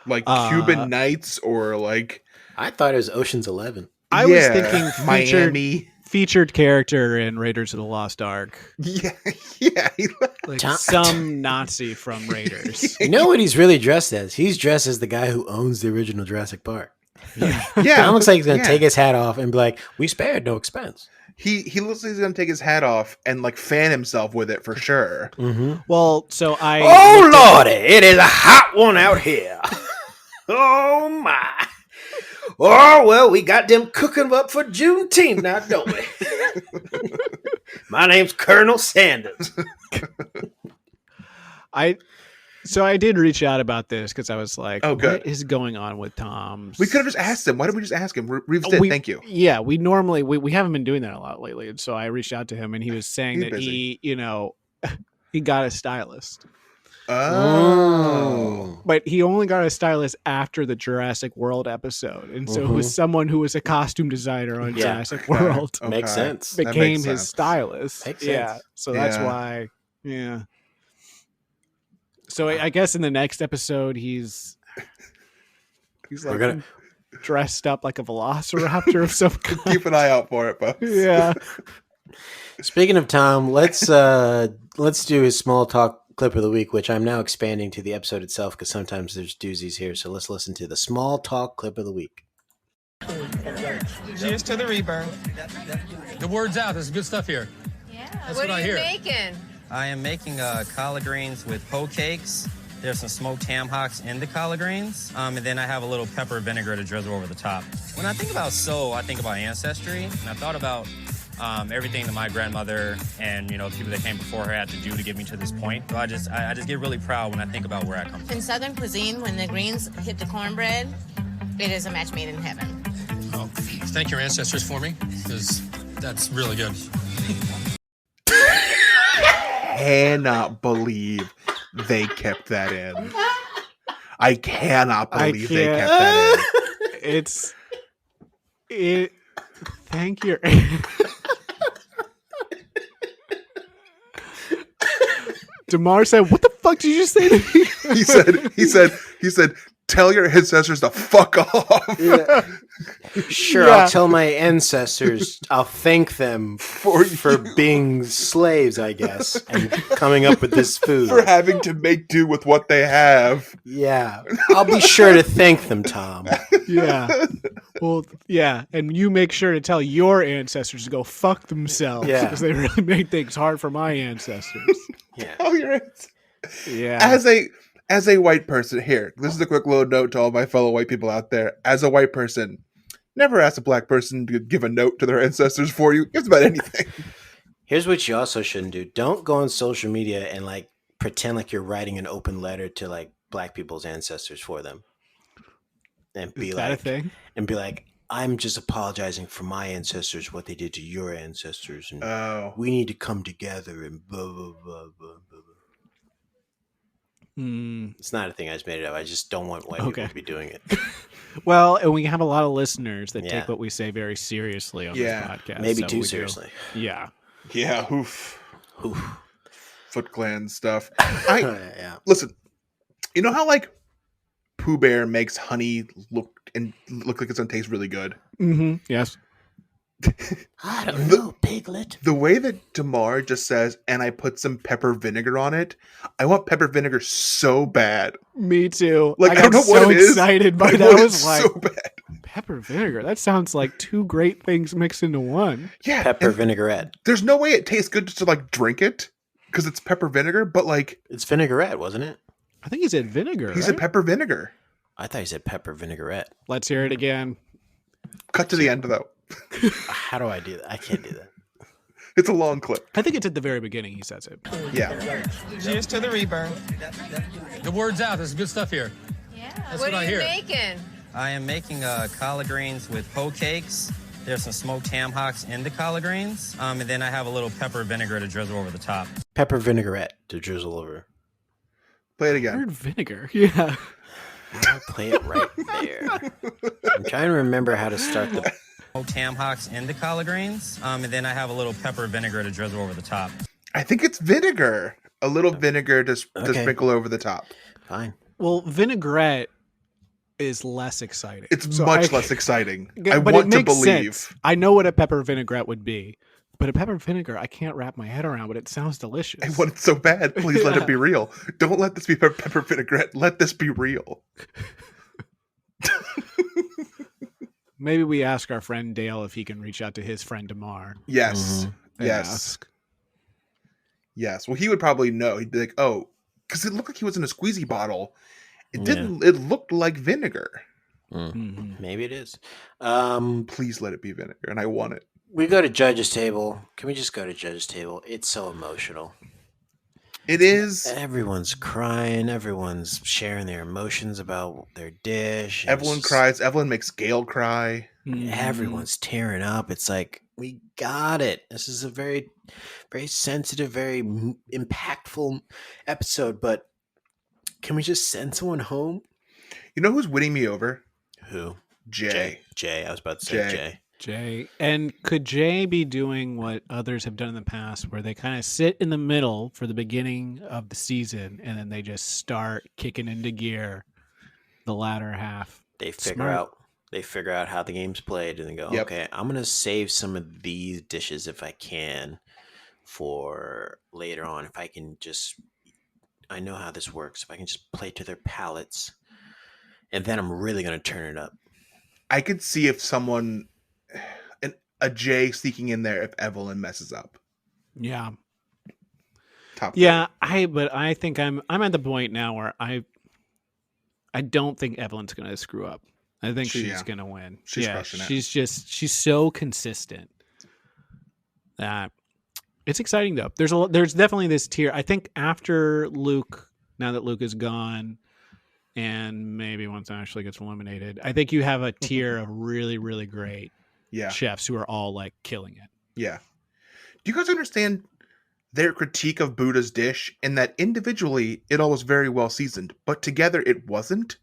like Cuban Nights, or like, I thought it was Ocean's 11. I was thinking Miami featured character in Raiders of the Lost Ark. Yeah. Like some Nazi from Raiders. You know what he's really dressed as? He's dressed as the guy who owns the original Jurassic Park. Yeah. It looks like he's going to take his hat off and be like, we spared no expense. He looks like he's going to take his hat off and like fan himself with it for sure. Well, so Oh, Lordy, it is a hot one out here. Oh, my. Oh, well, we got them cooking up for Juneteenth now, don't we? My name's Colonel Sanders. I did reach out about this because I was like, what is going on with Tom's? We could have just asked him. Why didn't we just ask him? Reeves did. Thank you. Yeah, we normally, we haven't been doing that a lot lately. And so I reached out to him, and he was saying He's that busy. he got a stylist. Oh. But he only got a stylist after the Jurassic World episode. And so it was someone who was a costume designer on Jurassic World. Okay. Makes sense. Became his stylist. Makes Yeah. sense. So that's why. Yeah. So I guess in the next episode, he's like dressed up like a velociraptor of some kind. Keep an eye out for it, folks. Yeah. Speaking of Tom, let's do his small talk clip of the week, which I'm now expanding to the episode itself because sometimes there's doozies here. So let's listen to the small talk clip of the week. Cheers to the rebirth. The word's out. There's good stuff here. Yeah. That's what what are I you hear. making? I am making collard greens with hoe cakes. There's some smoked ham hocks in the collard greens. And then I have a little pepper vinegar to drizzle over the top. When I think about soul, I think about ancestry. And I thought about everything that my grandmother and, you know, the people that came before her had to do to get me to this point. So I just get really proud when I think about where I come from. In Southern cuisine, when the greens hit the cornbread, it is a match made in heaven. Oh, thank your ancestors for me, because that's really good. Cannot believe they kept that in. I cannot believe they kept that in. Thank you. DeMar said, "What the fuck did you just say to me?" He said, tell your ancestors to fuck off. Yeah. Sure, Yeah. I'll tell my ancestors. I'll thank them for being slaves, I guess, and coming up with this food. For having to make do with what they have. Yeah, I'll be sure to thank them, Tom. Yeah. Well, yeah, and you make sure to tell your ancestors to go fuck themselves Yeah. because they really made things hard for my ancestors. Yeah. Oh, you're right. Yeah. As a white person, here, this is a quick little note to all my fellow white people out there. As a white person, never ask a black person to give a note to their ancestors for you. It's about anything. Here's what you also shouldn't do. Don't go on social media and like pretend like you're writing an open letter to like black people's ancestors for them. And be Is like that a thing? And be like, I'm just apologizing for my ancestors, what they did to your ancestors, and we need to come together and blah blah blah blah blah. It's not a thing I just made it up. I just don't want white people to be doing it. Well, and we have a lot of listeners that Yeah. take what we say very seriously on Yeah. this podcast. Maybe so too we do- seriously. Yeah. Yeah, oof. Oof. Foot Clan stuff. Yeah. Listen, you know how like Pooh Bear makes honey look like it's gonna taste really good? Mm-hmm. Yes. I don't know, Piglet. The way that DeMar just says, and I put some pepper vinegar on it, I want pepper vinegar so bad. Me too. Like, I I don't got know what so it is, excited by but I that. want I it was like, so bad. pepper vinegar. That sounds like two great things mixed into one. Yeah, Pepper and vinaigrette. there's no way it tastes good just to like drink it because it's pepper vinegar, but like It's vinaigrette, wasn't it? I think he said vinegar. he right? said pepper vinegar. I thought he said pepper vinaigrette. Let's hear it again. Cut to the end though. How do I do that? I can't do that. It's a long clip. I think it's at the very beginning he says it. Yeah. Cheers to the rebirth. The word's out. There's good stuff here. Yeah. That's what what are I you hear. making? I am making collard greens with hoe cakes. There's some smoked ham hocks in the collard greens. And then I have a little pepper vinegar to drizzle over the top. Pepper vinaigrette to drizzle over. Play it I again. heard vinegar. Yeah. I'll play it right there. I'm trying to remember how to start the. Smoked ham hocks in the collard greens. And then I have a little pepper vinegar to drizzle over the top. I think it's vinegar. A little vinegar to Okay. sprinkle over the top. Fine. Well, vinaigrette is less exciting. It's So much I- less exciting. Yeah, I but want it to makes believe. sense. I know what a pepper vinaigrette would be, but a pepper vinegar, I can't wrap my head around, but it sounds delicious. I want it so bad. Please let Yeah. it be real. Don't let this be pepper vinaigrette. Let this be real. Maybe we ask our friend Dale if he can reach out to his friend Damar. Yes. and Yes. ask. Yes. Well, he would probably know. He'd be like, oh, because it looked like he was in a squeezy bottle. It didn't. It looked like vinegar. Mhm. Maybe it is. Please let it be vinegar, and I want it. We go to judge's table. Can we just go to judge's table? It's so emotional. It is. Everyone's crying. Everyone's sharing their emotions about their dish. and Evelyn it's just- cries. Evelyn makes Gail cry. Mhm. Everyone's tearing up. It's like, we got it. This is a very, very sensitive, very impactful episode. But can we just send someone home? You know who's winning me over? Who? Jay. Jay. I was about to say Jay. Jay. Jay. And could Jay be doing what others have done in the past where they kind of sit in the middle for the beginning of the season and then they just start kicking into gear the latter half? They figure Smart. out. They figure out how the game's played and they go, okay, I'm going to save some of these dishes if I can for later on. If I can just, I know how this works. If I can just play to their palates, and then I'm really going to turn it up. I could see if someone, a Jay sneaking in there if Evelyn messes up. Yeah. Top yeah, but I think I'm at the point now where I don't think Evelyn's going to screw up. I think she's going to win. She's crushing it. She's so consistent that it's exciting though. There's definitely this tier. I think after Luke, now that Luke is gone, and maybe once Ashley gets eliminated, I think you have a tier of really, really great chefs who are all like killing it. Yeah. Do you guys understand their critique of Buddha's dish in that individually it all was very well seasoned, but together it wasn't?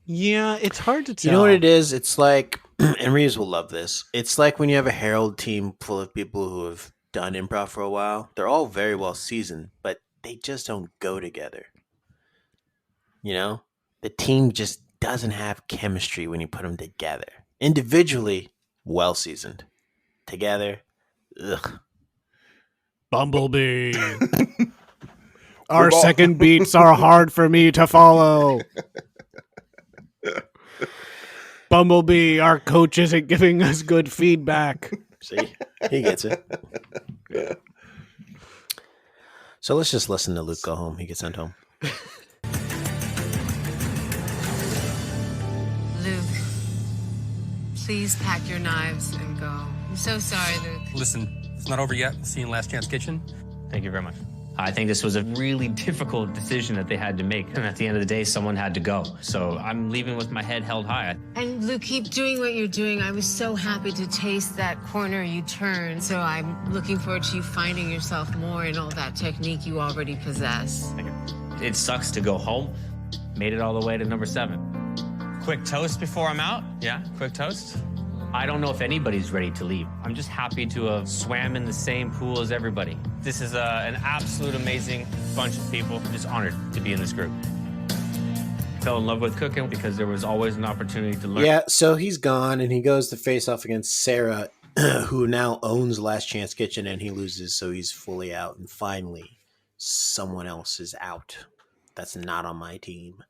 Yeah, it's hard to tell. You know what it is? It's like, and Reeves will love this. It's like when you have a Herald team full of people who have done improv for a while. They're all very well seasoned, but they just don't go together. You know? The team just doesn't have chemistry when you put them together. Individually, well seasoned. Together, ugh. Bumblebee. Our second beats are hard for me to follow. Bumblebee, our coach isn't giving us good feedback. See, he gets it. Yeah. So let's just listen to Luke go home. He gets sent home. Luke, please pack your knives and go. I'm so sorry, Luke. Listen, it's not over yet. See you in Last Chance Kitchen. Thank you very much. I think this was a really difficult decision that they had to make. And at the end of the day, someone had to go. So I'm leaving with my head held high. And Luke, keep doing what you're doing. I was so happy to taste that corner you turned. So I'm looking forward to you finding yourself more in all that technique you already possess. It sucks to go home. Made it all the way to number 7. Quick toast before I'm out? Yeah, quick toast. I don't know if anybody's ready to leave. I'm just happy to have swam in the same pool as everybody. This is an absolute amazing bunch of people. I'm just honored to be in this group. Fell in love with cooking because there was always an opportunity to learn. Yeah, so he's gone and he goes to face off against Sarah, who now owns Last Chance Kitchen, and he loses, so he's fully out. And finally, someone else is out. That's not on my team.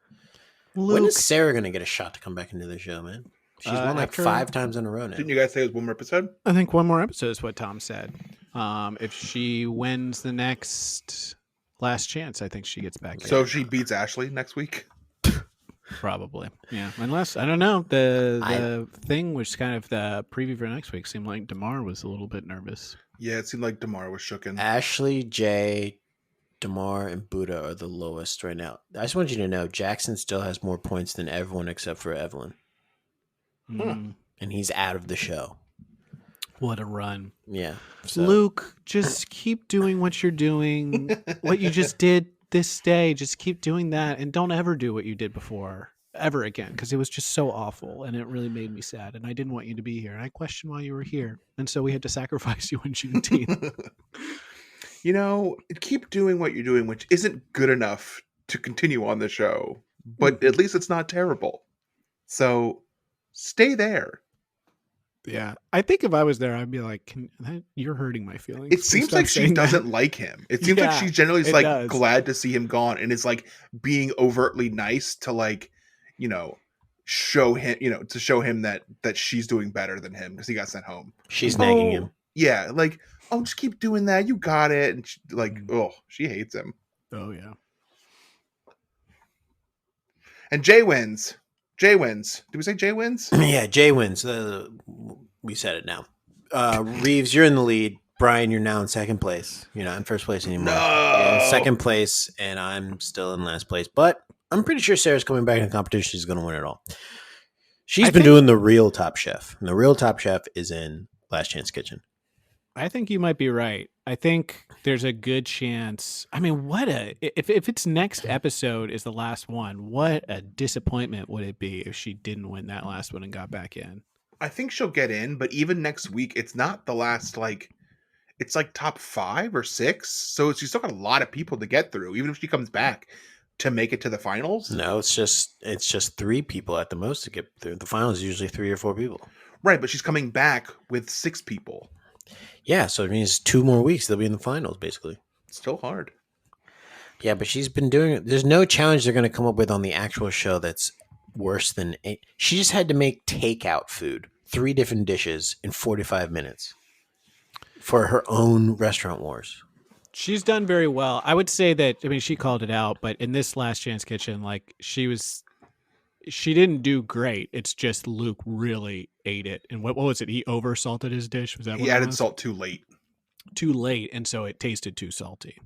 Luke. When is Sarah going to get a shot to come back into the show, man? She's won like 5 times in a row now. Didn't you guys say it was one more episode? I think one more episode is what Tom said. If she wins the next Last Chance, I think she gets back. So if she beats Ashley next week? Probably. Yeah. Unless, I don't know. The thing was kind of the preview for next week seemed like DeMar was a little bit nervous. Yeah, it seemed like DeMar was shooken. Ashley, Jay, DeMar, and Buddha are the lowest right now. I just want you to know Jackson still has more points than everyone except for Evelyn. And he's out of the show. What a run. Yeah. So. Luke, just keep doing what you're doing. What you just did this day, just keep doing that, and don't ever do what you did before ever again, because it was just so awful and it really made me sad, and I didn't want you to be here, and I questioned why you were here, and so we had to sacrifice you in Juneteenth. You know, keep doing what you're doing, which isn't good enough to continue on the show, but at least it's not terrible. So stay there. Yeah, I think if I was there, I'd be like, "You're hurting my feelings." It seems like she doesn't like him. It seems like she generally is like glad to see him gone, and it's like being overtly nice to, like, you know, show him, you know, to show him that she's doing better than him because he got sent home. She's nagging him. Yeah, like, oh, just keep doing that. You got it. And she, like, she hates him. Oh yeah. And Jay wins. Jay wins. Did we say Jay wins? Yeah, Jay wins. We said it now. Reeves, you're in the lead. Brian, you're now in second place. You're not in first place anymore. No! You're in second place, and I'm still in last place. But I'm pretty sure Sarah's coming back in the competition. She's going to win it all. She's been doing the real Top Chef. And the real Top Chef is in Last Chance Kitchen. I think you might be right. I think there's a good chance. I mean, if its next episode is the last one, what a disappointment would it be if she didn't win that last one and got back in? I think she'll get in, but even next week, it's not the last, like, it's like top 5 or 6. So she's still got a lot of people to get through, even if she comes back. to make it to the finals? No, it's just 3 people at the most to get through. The finals is usually 3 or 4 people. Right, but she's coming back with 6 people. Yeah, so it means 2 more weeks they'll be in the finals, basically. Still hard. Yeah, but she's been doing it. There's no challenge they're going to come up with on the actual show that's worse than she just had to make takeout food, 3 different dishes in 45 minutes for her own Restaurant Wars. She's done very well. I would say that, I mean, she called it out, but in this Last Chance Kitchen, like she didn't do great. It's just Luke really ate it. And what was it? He over salted his dish. Was that what he added salt too late? Too late, and so it tasted too salty.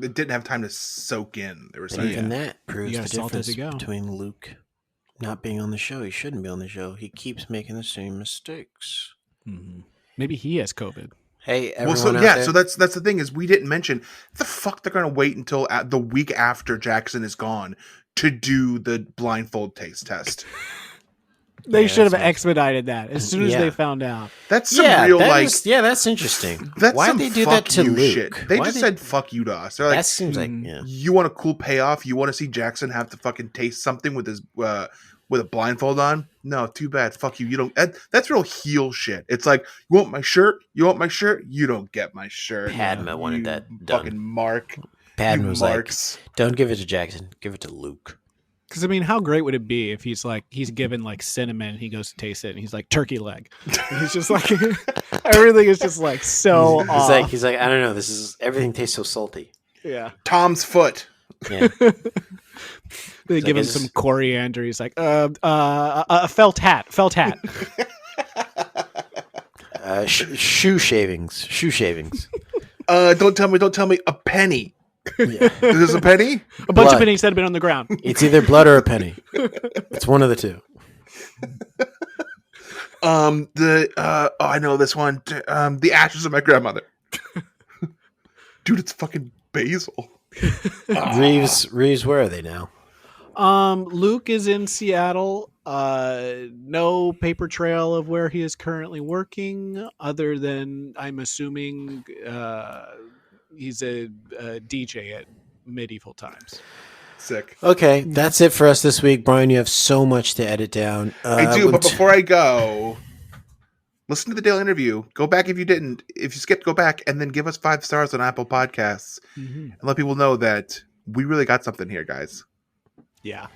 It didn't have time to soak in. They were saying, and that proves the difference between Luke not being on the show. He shouldn't be on the show. He keeps making the same mistakes. Mm-hmm. Maybe he has COVID. Hey, so that's the thing is we didn't mention the fuck they're gonna wait until the week after Jackson is gone to do the blindfold taste test. They should have expedited that as soon as they found out. That's some real that's interesting. Why'd they do that to Luke? Shit. They just said fuck you to us. They're like, that seems like you want a cool payoff? You want to see Jackson have to fucking taste something with his with a blindfold on? No, too bad. Fuck you. You don't. That's real heel shit. It's like, you want my shirt? You want my shirt? You don't get my shirt. Padma wanted that done. Fucking Mark. Padma was like, don't give it to Jackson. Give it to Luke. Because I mean, how great would it be if he's given like cinnamon, he goes to taste it, and he's like turkey leg. And he's just like everything is just like so. He's like I don't know. Everything tastes so salty. Yeah. Tom's foot. Yeah. They give him some coriander. He's like a felt hat. Shoe shavings. Don't tell me a penny. Yeah. Is this a penny? A bunch of pennies that have been on the ground. It's either blood or a penny. It's one of the two. I know this one. The ashes of my grandmother. Dude, it's fucking basil. Reeves, where are they now? Luke is in Seattle. No paper trail of where he is currently working, other than I'm assuming he's a DJ at medieval times. Sick. Okay, that's it for us this week. Brian, you have so much to edit down. I do, but before I go, listen to the Daily Interview. Go back if you didn't. If you skipped, go back and then give us 5 stars on Apple Podcasts and let people know that we really got something here, guys. Yeah.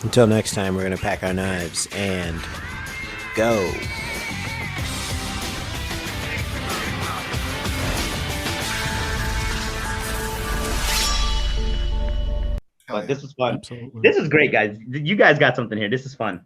Until next time, we're going to pack our knives and go. But this was fun. Absolutely. This is great, guys. You guys got something here. This is fun.